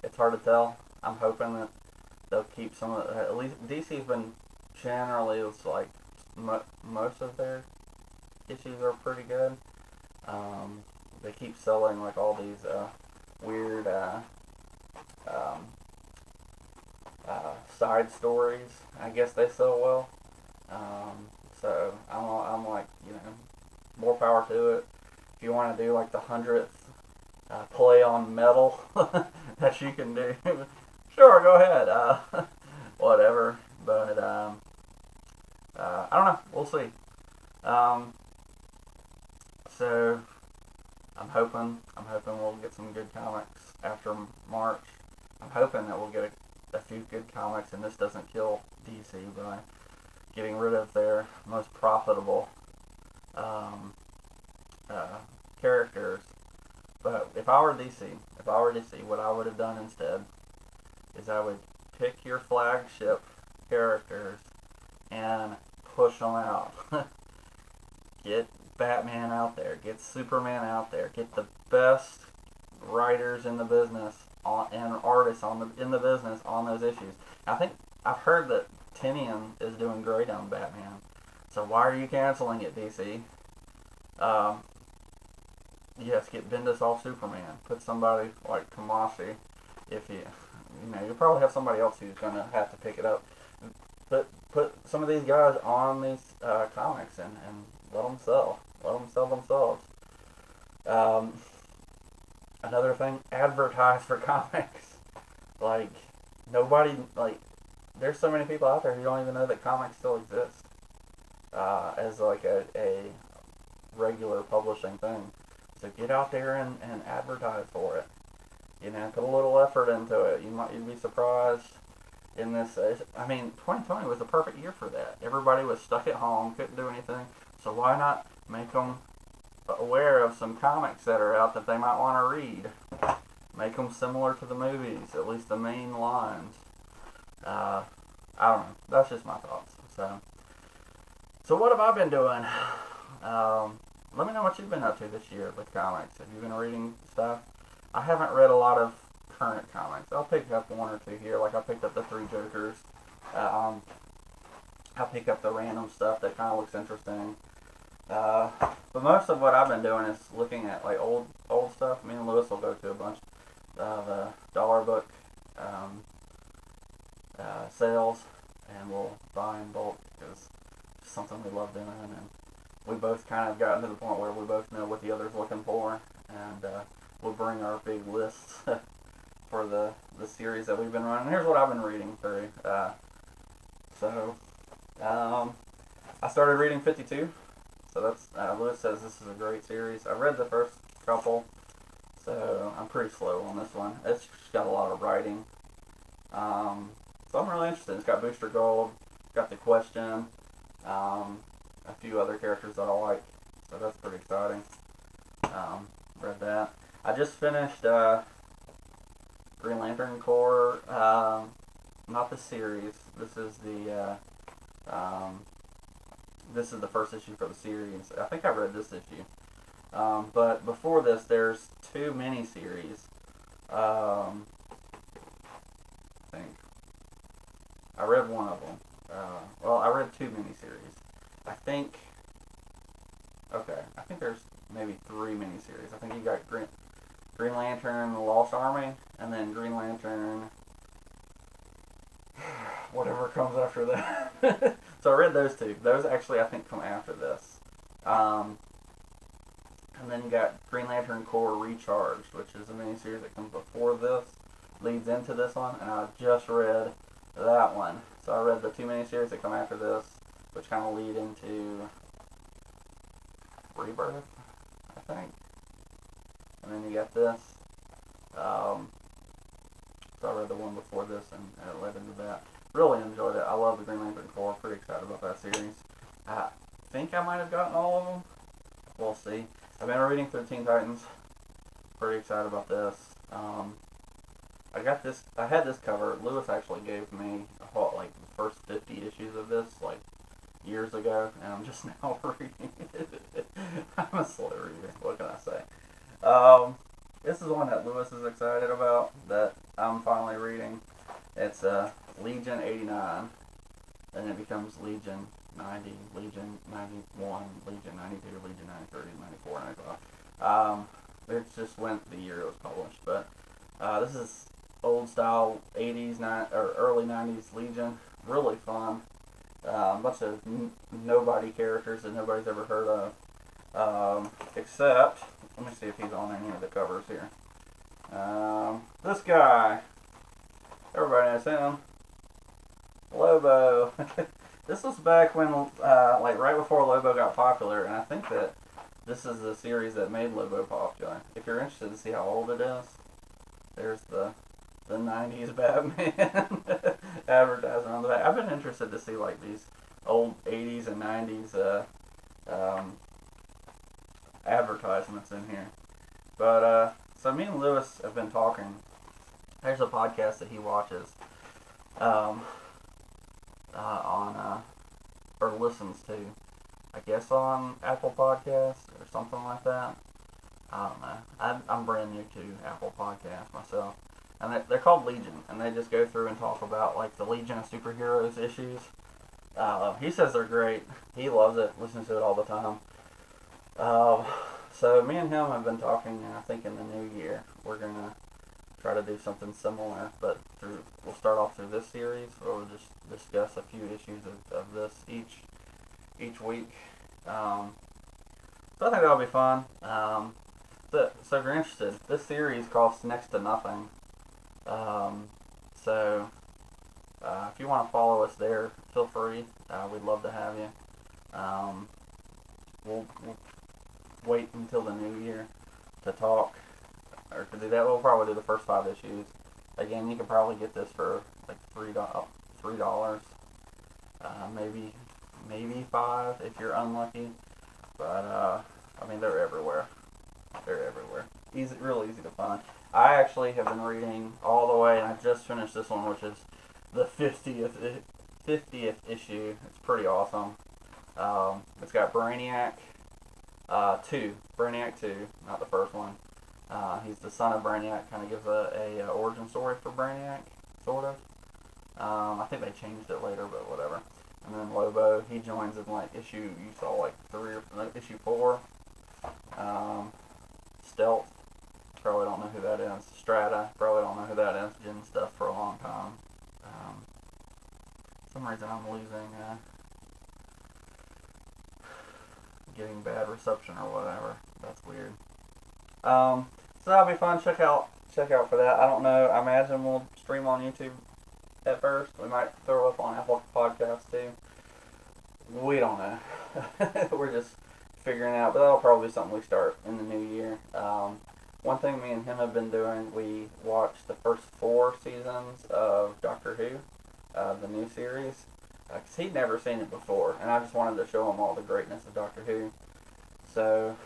It's hard to tell. I'm hoping that they'll keep some of at least DC's been generally, it's like most of their issues are pretty good. They keep selling like all these weird um, side stories. I guess they sell well. So I'm like, more power to it. If you want to do like the 100th play on metal that you can do, sure, go ahead. Whatever. But I don't know. We'll see. So I'm hoping we'll get some good comics after March. I'm hoping that we'll get a few good comics, and this doesn't kill DC by getting rid of their most profitable characters. But if I were DC, what I would have done instead is I would pick your flagship characters and push them out. Get Batman out there, get Superman out there, get the best writers in the business and artists in the business on those issues. I think I've heard that Tinian is doing great on Batman. So why are you canceling it, DC? Yes, get Bendis off Superman. Put somebody like Kamashi. If you'll probably have somebody else who's gonna have to pick it up. Put some of these guys on these comics and let them sell. Let them sell themselves. Another thing, advertise for comics. Like, nobody, there's so many people out there who don't even know that comics still exist as like a regular publishing thing. So get out there and advertise for it. Put a little effort into it. You'd be surprised in this. 2020 was the perfect year for that. Everybody was stuck at home, couldn't do anything. So why not make them aware of some comics that are out that they might want to read? Make them similar to the movies, at least the main lines. I don't know. That's just my thoughts. So what have I been doing? Let me know what you've been up to this year with comics. Have you been reading stuff? I haven't read a lot of current comics. I'll pick up one or two here. Like I picked up the Three Jokers. I'll pick up the random stuff that kind of looks interesting. But most of what I've been doing is looking at like old stuff. Me and Lewis will go to a bunch of the dollar book sales, and we'll buy in bulk because it's something we love doing, and we both kind of gotten to the point where we both know what the other's looking for, and we'll bring our big lists for the series that we've been running. Here's what I've been reading through. I started reading 52. So that's Lewis says this is a great series. I read the first couple, so I'm pretty slow on this one. It's just got a lot of writing. So I'm really interested. It's got Booster Gold, got The Question, a few other characters that I like. So that's pretty exciting. Read that. I just finished Green Lantern Corps. Not the series. This is the first issue for the series. I think I read this issue. But before this, there's two miniseries. I think I read one of them. I read two miniseries. I think there's maybe three miniseries. I think you got Green Lantern: The Lost Army, and then Green Lantern whatever comes after that. So I read those two. Those actually I think come after this. And then you got Green Lantern Corps Recharged, which is a miniseries that comes before this, leads into this one, and I just read that one. So I read the 2 miniseries that come after this, which kind of lead into Rebirth, I think. And then you got this. So I read the one before this, and it led into that. Really enjoyed it. I love the Green Lantern Corps. Pretty excited about that series. I think I might have gotten all of them. We'll see. I've been reading through Teen Titans. Pretty excited about this. I got this. I had this cover. Lewis actually gave me like the first 50 issues of this like years ago, and I'm just now reading it. I'm a slow reader. What can I say? This is one that Lewis is excited about that I'm finally reading. It's Legion 89, and it becomes Legion 90, Legion 91, Legion 92, Legion 93, 94, 95. It just went the year it was published, but this is old style 80s, or early 90s Legion. Really fun. A bunch of nobody characters that nobody's ever heard of, except, let me see if he's on any of the covers here. This guy, everybody knows him, Lobo. This was back when, like right before Lobo got popular, and I think that this is the series that made Lobo popular. If you're interested to see how old it is, there's the 90s Batman advertisement on the back. I've been interested to see like these old 80s and 90s advertisements in here. But so me and Lewis have been talking. There's a podcast that he watches on or listens to, I guess on Apple Podcasts or something like that. I don't know. I'm brand new to Apple Podcasts myself. And they're called Legion, and they just go through and talk about like the Legion of Superheroes issues. He says they're great. He loves it, listens to it all the time. So me and him have been talking, and I think in the new year we're gonna try to do something similar, but we'll start off through this series, where we'll just discuss a few issues of this each week. So I think that'll be fun. So if you're interested, this series costs next to nothing. So if you want to follow us there, feel free. We'd love to have you. We'll wait until the new year to talk, or to do that. We'll probably do the first 5 issues. Again, you can probably get this for like $3, maybe $5 if you're unlucky. But I mean, they're everywhere. They're everywhere. Real easy to find. I actually have been reading all the way, and I just finished this one, which is the 50th issue. It's pretty awesome. It's got Brainiac 2, not the first one. He's the son of Brainiac. Kind of gives a origin story for Brainiac, sort of. I think they changed it later, but whatever. And then Lobo, he joins in like issue 3 or issue 4. Stealth, probably don't know who that is. Strata, probably don't know who that is. Been stuff for a long time. For some reason I'm losing, getting bad reception or whatever. That's weird. So that'll be fun. Check out for that. I don't know. I imagine we'll stream on YouTube at first. We might throw up on Apple Podcasts too. We don't know. We're just figuring out, but that'll probably be something we start in the new year. One thing me and him have been doing, we watched the first 4 seasons of Doctor Who, the new series, because he'd never seen it before, and I just wanted to show him all the greatness of Doctor Who. So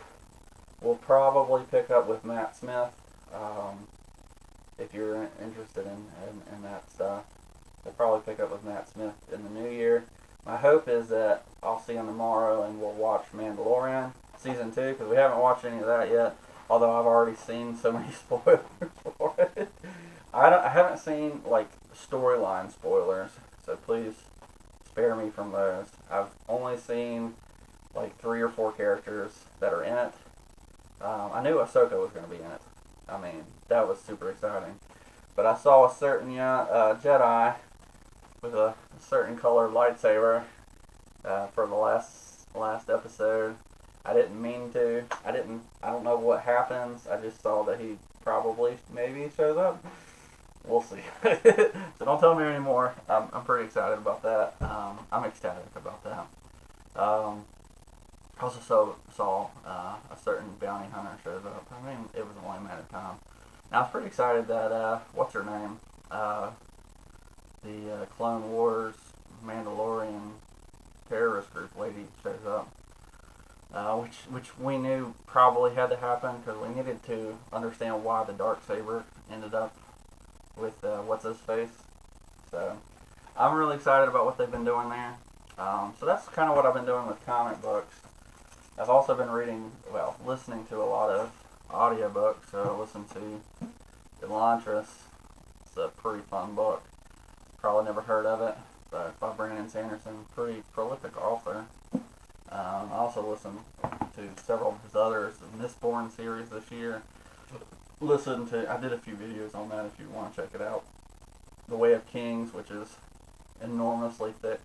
we'll probably pick up with Matt Smith, if you're interested in that stuff. We'll probably pick up with Matt Smith in the new year. My hope is that I'll see him tomorrow and we'll watch Mandalorian Season 2, because we haven't watched any of that yet, although I've already seen so many spoilers for it. I haven't seen, like, storyline spoilers, so please spare me from those. I've only seen, like, 3 or 4 characters that are in it. I knew Ahsoka was going to be in it. I mean, that was super exciting. But I saw a certain Jedi with a certain colored lightsaber for the last episode. I didn't mean to. I don't know what happens. I just saw that he probably maybe shows up. We'll see. So don't tell me anymore. I'm pretty excited about that. I'm ecstatic about that. I also saw a certain bounty hunter shows up. I mean, it was only a matter of time. And I was pretty excited that, what's her name? The Clone Wars Mandalorian terrorist group lady shows up. Which we knew probably had to happen because we needed to understand why the Darksaber ended up with what's his face. So I'm really excited about what they've been doing there. So that's kind of what I've been doing with comic books. I've also been listening to a lot of audiobooks. So I listened to Elantris. It's a pretty fun book. Probably never heard of it, but by Brandon Sanderson, pretty prolific author. I also listened to several of his others, the Mistborn series this year. I did a few videos on that if you want to check it out. The Way of Kings, which is enormously thick.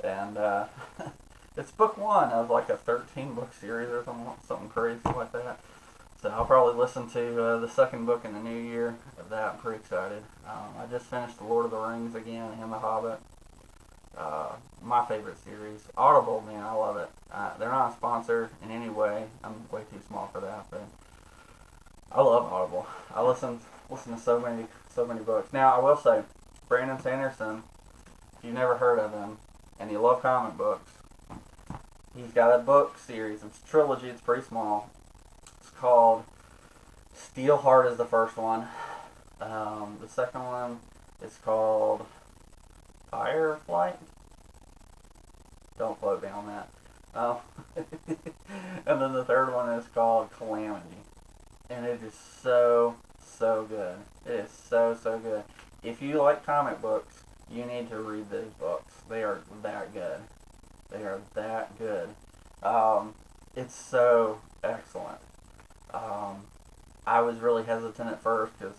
And it's book one of like a 13-book series or something crazy like that. So I'll probably listen to the second book in the new year of that. I'm pretty excited. I just finished The Lord of the Rings again and The Hobbit. My favorite series. Audible, man, I love it. They're not a sponsor in any way. I'm way too small for that, but I love Audible. I listen to so many books. Now, I will say, Brandon Sanderson, if you've never heard of him and you love comic books, he's got a book series. It's a trilogy. It's pretty small. It's called Steelheart is the first one. The second one is called Fireflight. Don't quote me on that. And then the third one is called Calamity. And it is so good. It is so good. If you like comic books, you need to read those books. They are that good. They are that good. It's so excellent. I was really hesitant at first because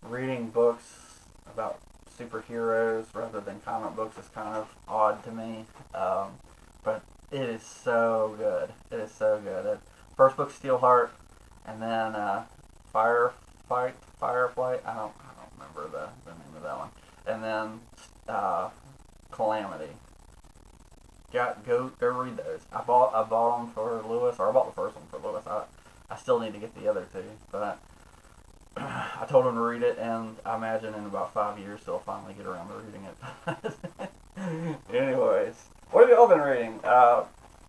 reading books about superheroes rather than comic books is kind of odd to me. But it is so good. It is so good. First book, Steelheart, and then Fireflight. I don't remember the name of that one. And then Calamity. Go read those. I bought them for Lewis, or I bought the first one for Lewis. I still need to get the other two, but I told him to read it, and I imagine in about 5 years he'll finally get around to reading it. Anyways, what have y'all been reading? I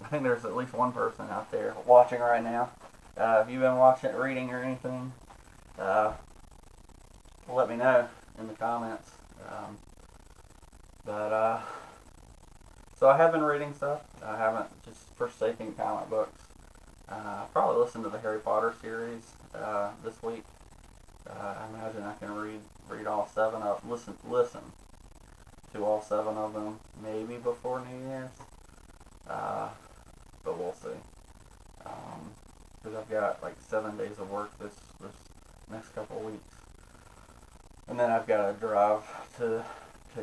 think there's at least one person out there watching right now. Have you been reading or anything? Let me know in the comments. So I have been reading stuff. I haven't just forsaken comic books. I probably listened to the Harry Potter series this week. I imagine I can read all 7 of listen to all 7 of them maybe before New Year's. But we'll see. Because I've got like 7 days of work this next couple of weeks, and then I've got to drive to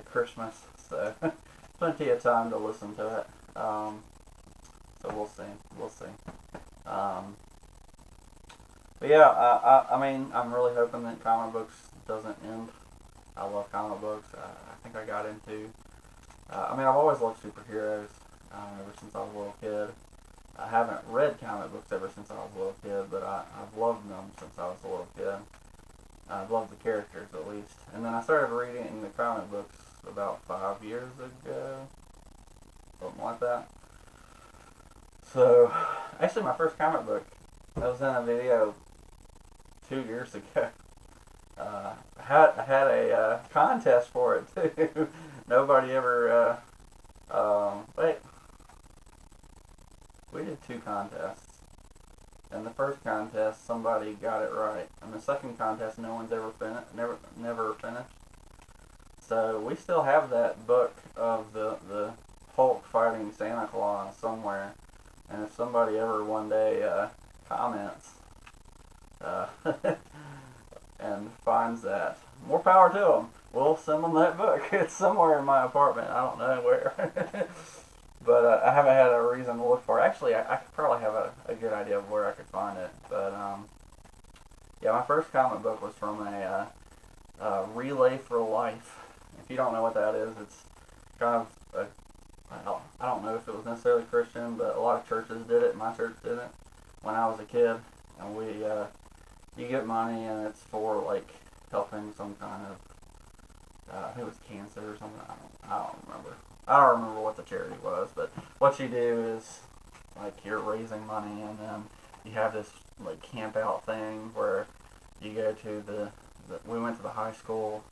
Christmas, so plenty of time to listen to it. So we'll see. But yeah, I mean, I'm really hoping that comic books doesn't end. I love comic books. I think I got into. I mean, I've always loved superheroes ever since I was a little kid. I haven't read comic books ever since I was a little kid, but I've loved them since I was a little kid. I've loved the characters at least. And then I started reading the comic books about 5 years ago, something like that. So, actually my first comic book, I was in a video 2 years ago. I had a contest for it too. Nobody ever, we did 2 contests. In the first contest, somebody got it right. In the second contest, no one's ever never finished. So we still have that book of the Hulk fighting Santa Claus somewhere. And if somebody ever one day comments and finds that, more power to them. We'll send them that book. It's somewhere in my apartment. I don't know where. but I haven't had a reason to look for it. Actually, I could probably have a good idea of where I could find it. But yeah, my first comic book was from a Relay for Life. If you don't know what that is, it's kind of I don't know if it was necessarily Christian, but a lot of churches did it. My church did it when I was a kid, and you get money, and it's for like helping some kind of I think it was cancer or something. I don't remember. I don't remember what the charity was, but what you do is like you're raising money, and then you have this like camp out thing where you go to we went to the high school,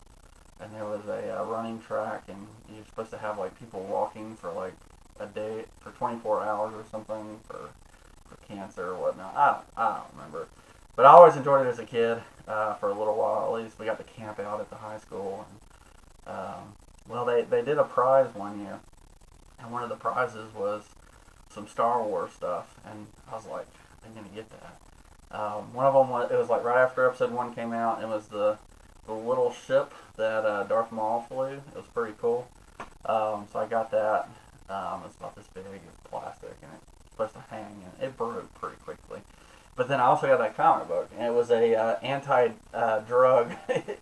and there was a running track, and you're supposed to have like people walking for like a day for 24 hours or something for cancer or whatnot. I don't remember, but I always enjoyed it as a kid. For a little while at least, we got to camp out at the high school, and well, they did a prize one year, and one of the prizes was some Star Wars stuff, and I was like, I'm gonna get that. One of them was, it was like right after episode 1 came out. It was the little ship that Darth Maul flew. It was pretty cool. So I got that. It's about this big. It's plastic, and it's supposed to hang, and it broke pretty quickly. But then I also got that comic book, and it was a anti-drug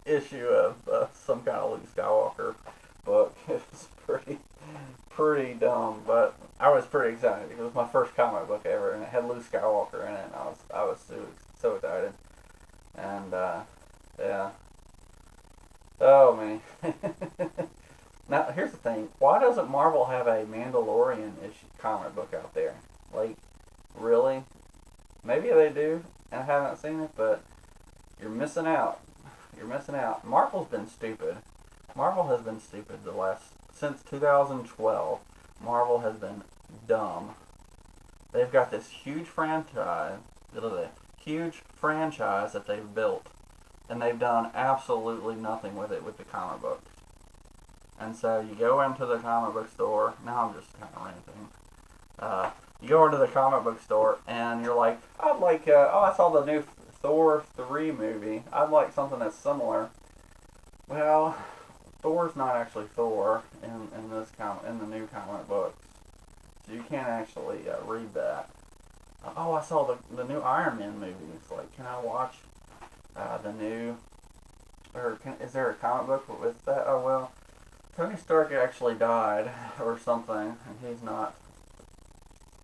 issue of some kind of Luke Skywalker book. It was pretty dumb, but I was pretty excited. It was my first comic book ever, and it had Luke Skywalker in it, and I was so excited. And yeah. Oh man. Now here's the thing: why doesn't Marvel have a Mandalorian issue comic book out there? Like, really? Maybe they do, and I haven't seen it, but you're missing out. You're missing out. Marvel's been stupid. Marvel has been stupid since 2012. Marvel has been dumb. They've got this huge franchise that they've built, and they've done absolutely nothing with it with the comic books. And so you go into the comic book store. Now I'm just kind of ranting. You go into the comic book store, and you're like, I'd like, I saw the new Thor 3 movie. I'd like something that's similar. Well, Thor's not actually Thor in the new comic books, so you can't actually read that. I saw the new Iron Man movie. It's like, can I watch the new? Is there a comic book with that? Oh well, Tony Stark actually died or something, and he's not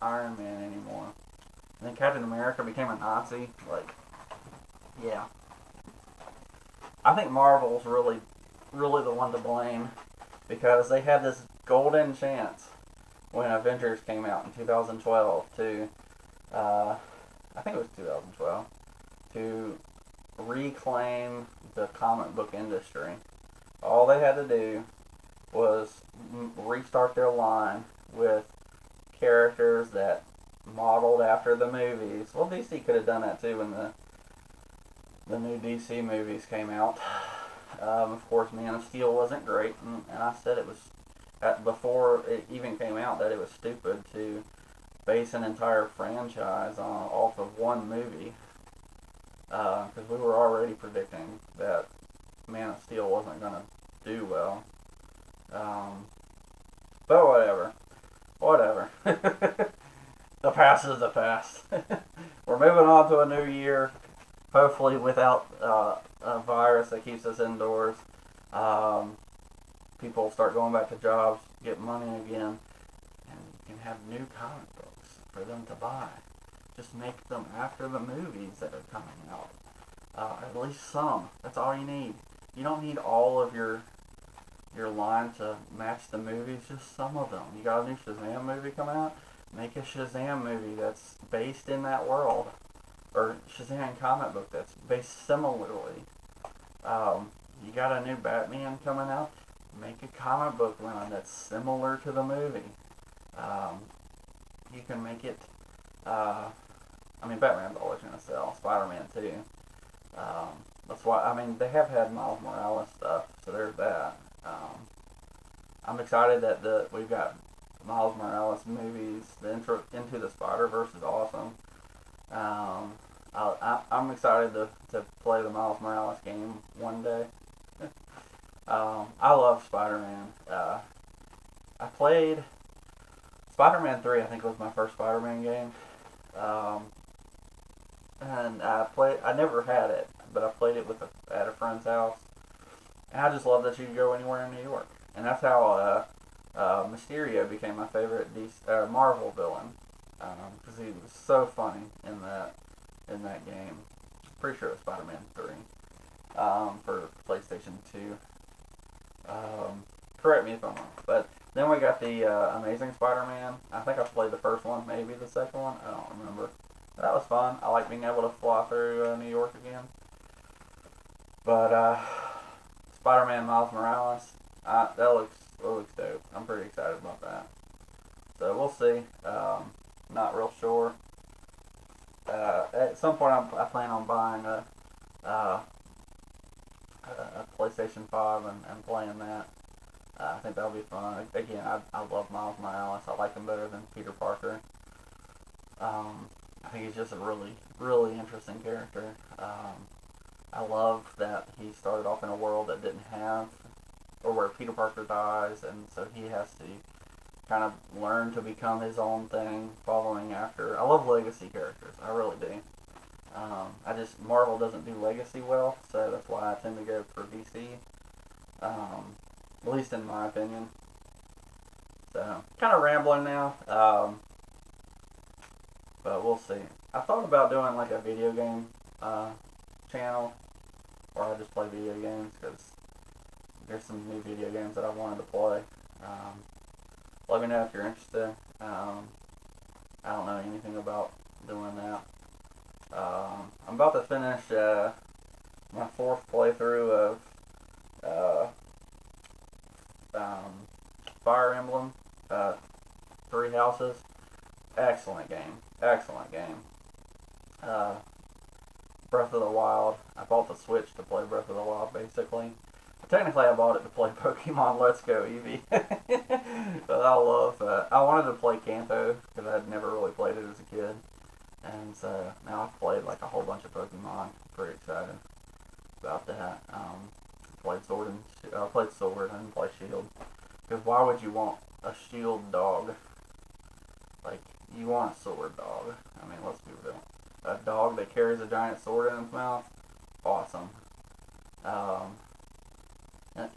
Iron Man anymore. And then Captain America became a Nazi. Like, yeah. I think Marvel's really the one to blame, because they had this golden chance when Avengers came out in 2012 to, I think it was 2012, to reclaim the comic book industry. All they had to do was restart their line with characters that modeled after the movies. Well, DC could have done that too when the new DC movies came out. Of course, Man of Steel wasn't great, and I said it was before it even came out that it was stupid to base an entire franchise off of one movie, because we were already predicting that Man of Steel wasn't going to do well. But whatever. The past is the past. We're moving on to a new year, hopefully without a virus that keeps us indoors. People start going back to jobs, get money again, and you can have new comic books for them to buy. Just make them after the movies that are coming out. At least some. That's all you need. You don't need all of your line to match the movies, just some of them. You got a new Shazam movie coming out? Make a Shazam movie that's based in that world. Or Shazam comic book that's based similarly. You got a new Batman coming out? Make a comic book run that's similar to the movie. You can make it, Batman's always going to sell. Spider-Man too. That's why, they have had Miles Morales stuff, so there's that. I'm excited that we've got Miles Morales movies. The Into the Spider-Verse is awesome. I'm excited to play the Miles Morales game one day. I love Spider-Man. I played Spider-Man 3, I think, was my first Spider-Man game. Um, and I never had it, but I played it at a friend's house. And I just love that you can go anywhere in New York. And that's how Mysterio became my favorite Marvel villain. Because he was so funny in that game. Pretty sure it was Spider-Man 3 for PlayStation 2. Correct me if I'm wrong. But then we got the Amazing Spider-Man. I think I played the first one, maybe the second one. I don't remember. But that was fun. I like being able to fly through New York again. But Spider-Man Miles Morales, that looks dope. I'm pretty excited about that. So we'll see. Not real sure. At some point, I plan on buying a PlayStation 5 and playing that. I think that'll be fun. Again, I love Miles Morales. I like him better than Peter Parker. I think he's just a really, really interesting character. I love that he started off in a world that didn't have, or where Peter Parker dies, and so he has to kind of learn to become his own thing, following after. I love legacy characters. I really do. Marvel doesn't do legacy well, so that's why I tend to go for DC. At least in my opinion. So, kind of rambling now. But we'll see. I thought about doing like a video game channel, where I just play video games, because there's some new video games that I wanted to play. Let me know if you're interested. I don't know anything about doing that. I'm about to finish my 4th playthrough of Fire Emblem, 3 Houses. Excellent game. Excellent game. Breath of the Wild. I bought the Switch to play Breath of the Wild, basically. Technically, I bought it to play Pokemon Let's Go Eevee. But I love I wanted to play Kanto, because I had never really played it as a kid. And so now I've played like a whole bunch of Pokemon. Pretty excited about that. Played Sword I played Sword. I didn't play Shield. Because why would you want a Shield dog? Like, you want a Sword dog. I mean, let's be real. A dog that carries a giant sword in its mouth? Awesome.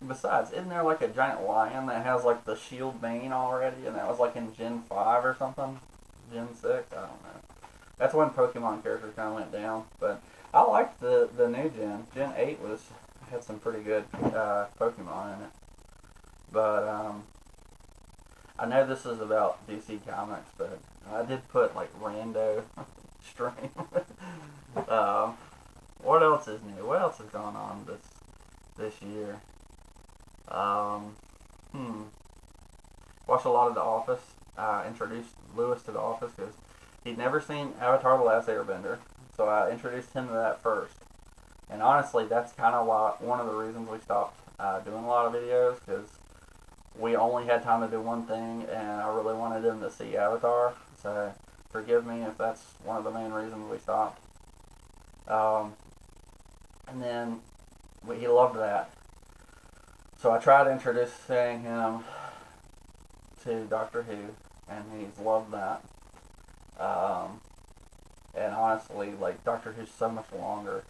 Besides, isn't there like a giant lion that has like the shield mane already? And that was like in Gen 5 or something? Gen 6? I don't know. That's when Pokemon characters kind of went down. But I liked the new Gen. Gen 8 had some pretty good Pokemon in it. But I know this is about DC Comics, but I did put like Rando stream. What else is new? What else has gone on this year? Watched a lot of The Office. Introduced Lewis to The Office because he'd never seen Avatar: The Last Airbender, so I introduced him to that first. And honestly, that's kind of one of the reasons we stopped doing a lot of videos, because we only had time to do one thing, and I really wanted him to see Avatar. So forgive me if that's one of the main reasons we stopped. And then he loved that. So I tried introducing him to Doctor Who, and he's loved that. And honestly, like, Doctor Who's so much longer.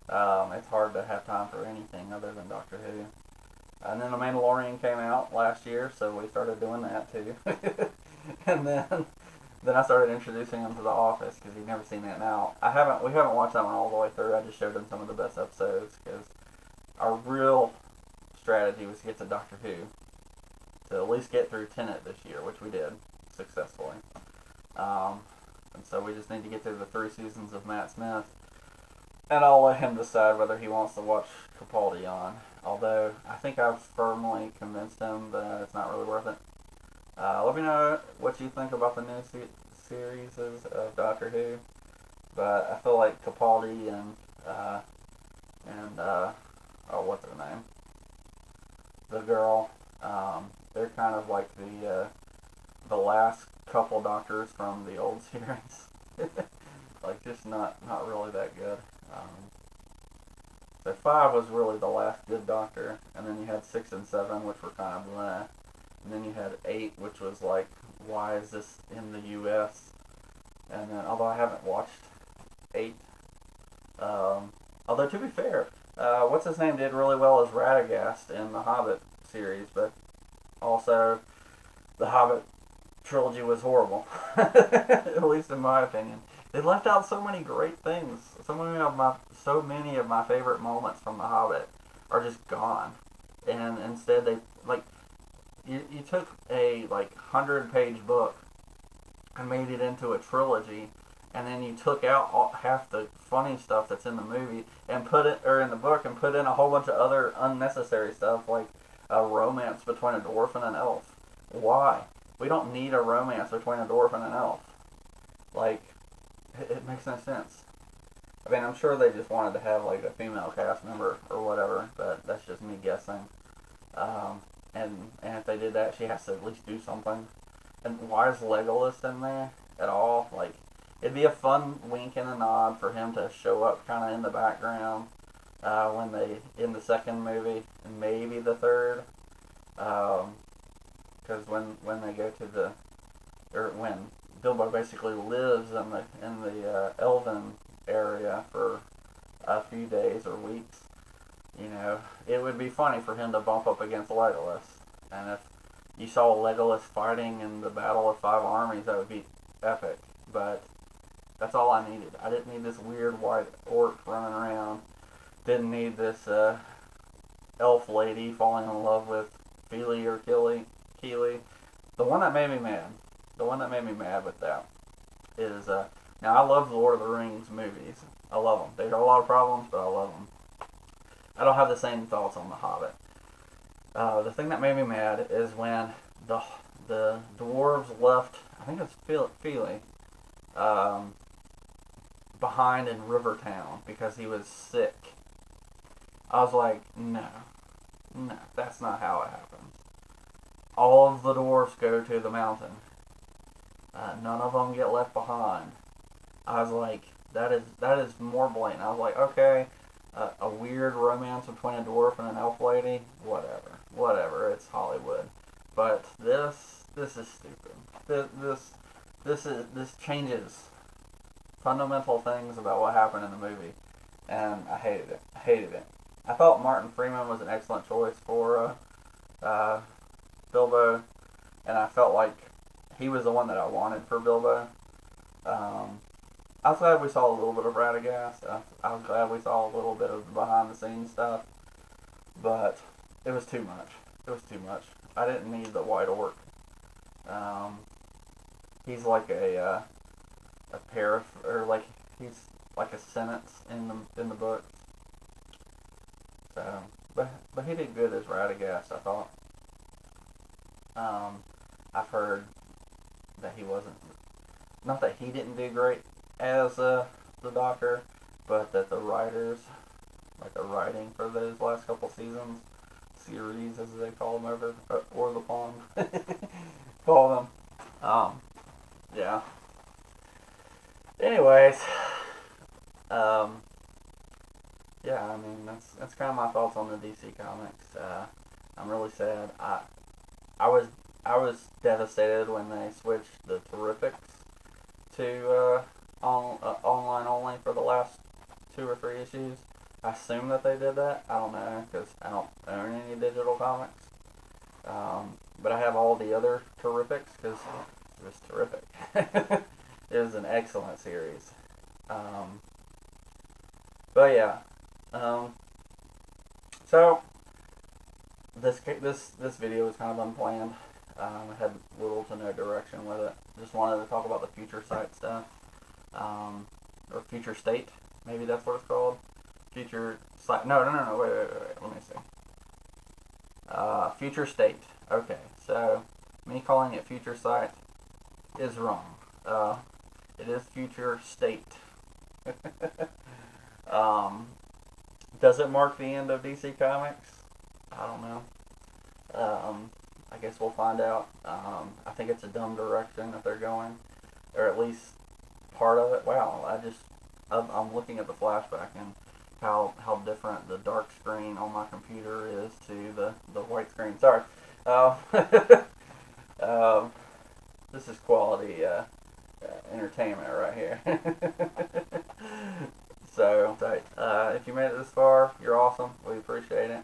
It's hard to have time for anything other than Doctor Who. And then The Mandalorian came out last year, so we started doing that too. And then I started introducing him to The Office, because he'd never seen that. Now, we haven't watched that one all the way through. I just showed him some of the best episodes, because our real strategy was to get to Doctor Who, to at least get through Tenet this year, which we did successfully. And so we just need to get through the 3 seasons of Matt Smith, and I'll let him decide whether he wants to watch Capaldi on. Although, I think I've firmly convinced him that it's not really worth it. Let me know what you think about the new series of Doctor Who. But I feel like Capaldi and what's her name? The girl. They're kind of like the last couple doctors from the old series. Like, just not really that good. So 5 was really the last good Doctor, and then you had 6 and 7, which were kind of bleh. And then you had 8, which was like why is this in the U.S.? And then, although I haven't watched 8, although to be fair, what's his name did really well as Radagast in the Hobbit series, but also the Hobbit trilogy was horrible, at least in my opinion. They left out so many great things. So many of my favorite moments from The Hobbit are just gone, and instead they like you took a 100-page book and made it into a trilogy, and then you took out half the funny stuff that's in the movie and put it or in the book and put in a whole bunch of other unnecessary stuff like a romance between a dwarf and an elf. Why? We don't need a romance between a dwarf and an elf. Like, it makes no sense. I mean, I'm sure they just wanted to have like a female cast member or whatever, but that's just me guessing. And if they did that, she has to at least do something. And why is Legolas in there at all? Like, it'd be a fun wink and a nod for him to show up kind of in the background when they in the second movie and maybe the third. Because when they go to when Bilbo basically lives in the Elven area for a few days or weeks, it would be funny for him to bump up against Legolas. And if you saw Legolas fighting in the Battle of Five Armies, that would be epic. But that's all I needed. I didn't need this weird white orc running around. Didn't need this elf lady falling in love with Fili or Keely. The one that made me mad with that is, now I love the Lord of the Rings movies. I love them. They got a lot of problems, but I love them. I don't have the same thoughts on The Hobbit. The thing that made me mad is when the dwarves left, I think it's Fili, behind in Rivertown because he was sick. I was like, no, that's not how it happens. All of the dwarves go to the mountain. None of them get left behind. I was like, that is more blatant. I was like, okay, a weird romance between a dwarf and an elf lady, whatever. It's Hollywood, but this is stupid. This changes fundamental things about what happened in the movie, and I hated it. I thought Martin Freeman was an excellent choice for Bilbo, and I felt like he was the one that I wanted for Bilbo. I was glad we saw a little bit of Radagast. I was glad we saw a little bit of behind the scenes stuff, but it was too much. I didn't need the white orc. He's like he's like a sentence in the books. So, but he did good as Radagast, I thought. I've heard that he wasn't, not that he didn't do great as the Doctor, but that the writers, like the writing for those last couple series as they call them over the pond, call them. Yeah. Anyways, yeah, I mean that's kind of my thoughts on the DC Comics. I'm really sad. I was devastated when they switched the Terrifics to online only for the last 2 or 3 issues. I assume that they did that. I don't know because I don't own any digital comics. But I have all the other Terrifics because it was terrific. It was an excellent series. But yeah. So this video was kind of unplanned. I had little to no direction with it. Just wanted to talk about the Future Sight stuff, or Future State. Maybe that's what it's called. Future Sight. No. Wait. Let me see. Future State. Okay, so me calling it Future Sight is wrong. It is Future State. Does it mark the end of DC Comics? I don't know. I guess we'll find out. I think it's a dumb direction that they're going, or at least part of it. Wow, I'm looking at the flashback and how different the dark screen on my computer is to the white screen. Sorry. This is quality entertainment right here. So, if you made it this far, you're awesome. We appreciate it.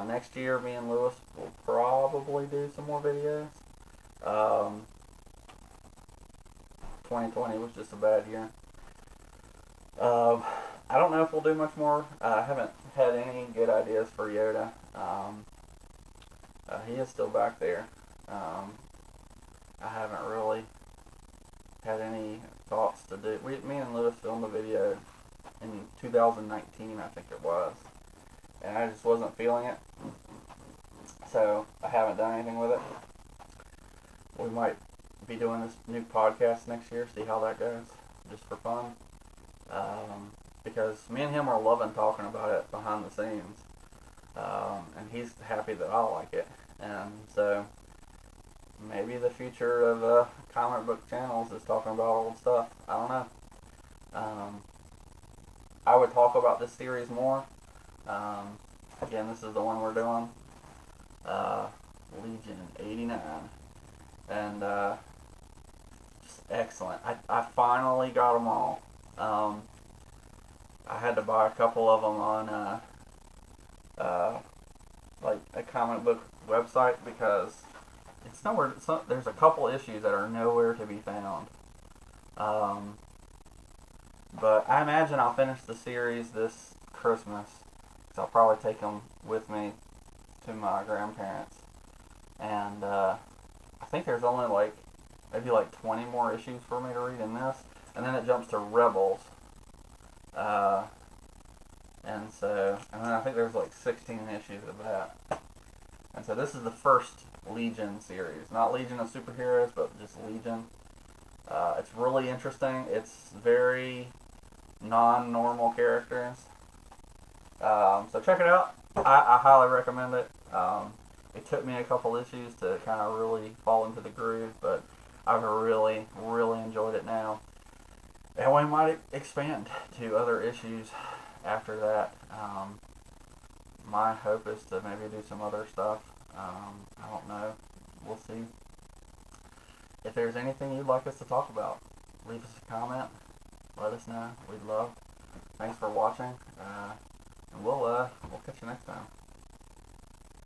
Next year, me and Lewis will probably do some more videos. 2020 was just a bad year. I don't know if we'll do much more. I haven't had any good ideas for Yoda. He is still back there. I haven't really had any thoughts to do. Me and Lewis filmed a video in 2019, I think it was, and I just wasn't feeling it, so I haven't done anything with it. We might be doing this new podcast next year, see how that goes, just for fun, because me and him are loving talking about it behind the scenes, and he's happy that I like it, and so maybe the future of comic book channels is talking about old stuff. I don't know. I would talk about this series more. Again, this is the one we're doing. Legion 89. And just excellent. I finally got them all. I had to buy a couple of them on like a comic book website because it's nowhere. There's a couple issues that are nowhere to be found. But I imagine I'll finish the series this Christmas, because I'll probably take them with me to my grandparents. And I think there's only maybe 20 more issues for me to read in this, and then it jumps to Rebels. And then I think there's 16 issues of that. And so this is the first Legion series, not Legion of Superheroes, but just Legion. It's really interesting. It's very non-normal characters. So check it out. I highly recommend it. It took me a couple issues to kind of really fall into the groove, but I've really, really enjoyed it now. And we might expand to other issues after that. My hope is to maybe do some other stuff. I don't know. We'll see. If there's anything you'd like us to talk about, leave us a comment. Let us know. We'd love. Thanks for watching. And we'll catch you next time.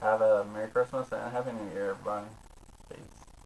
Have a Merry Christmas and a Happy New Year, everybody. Peace.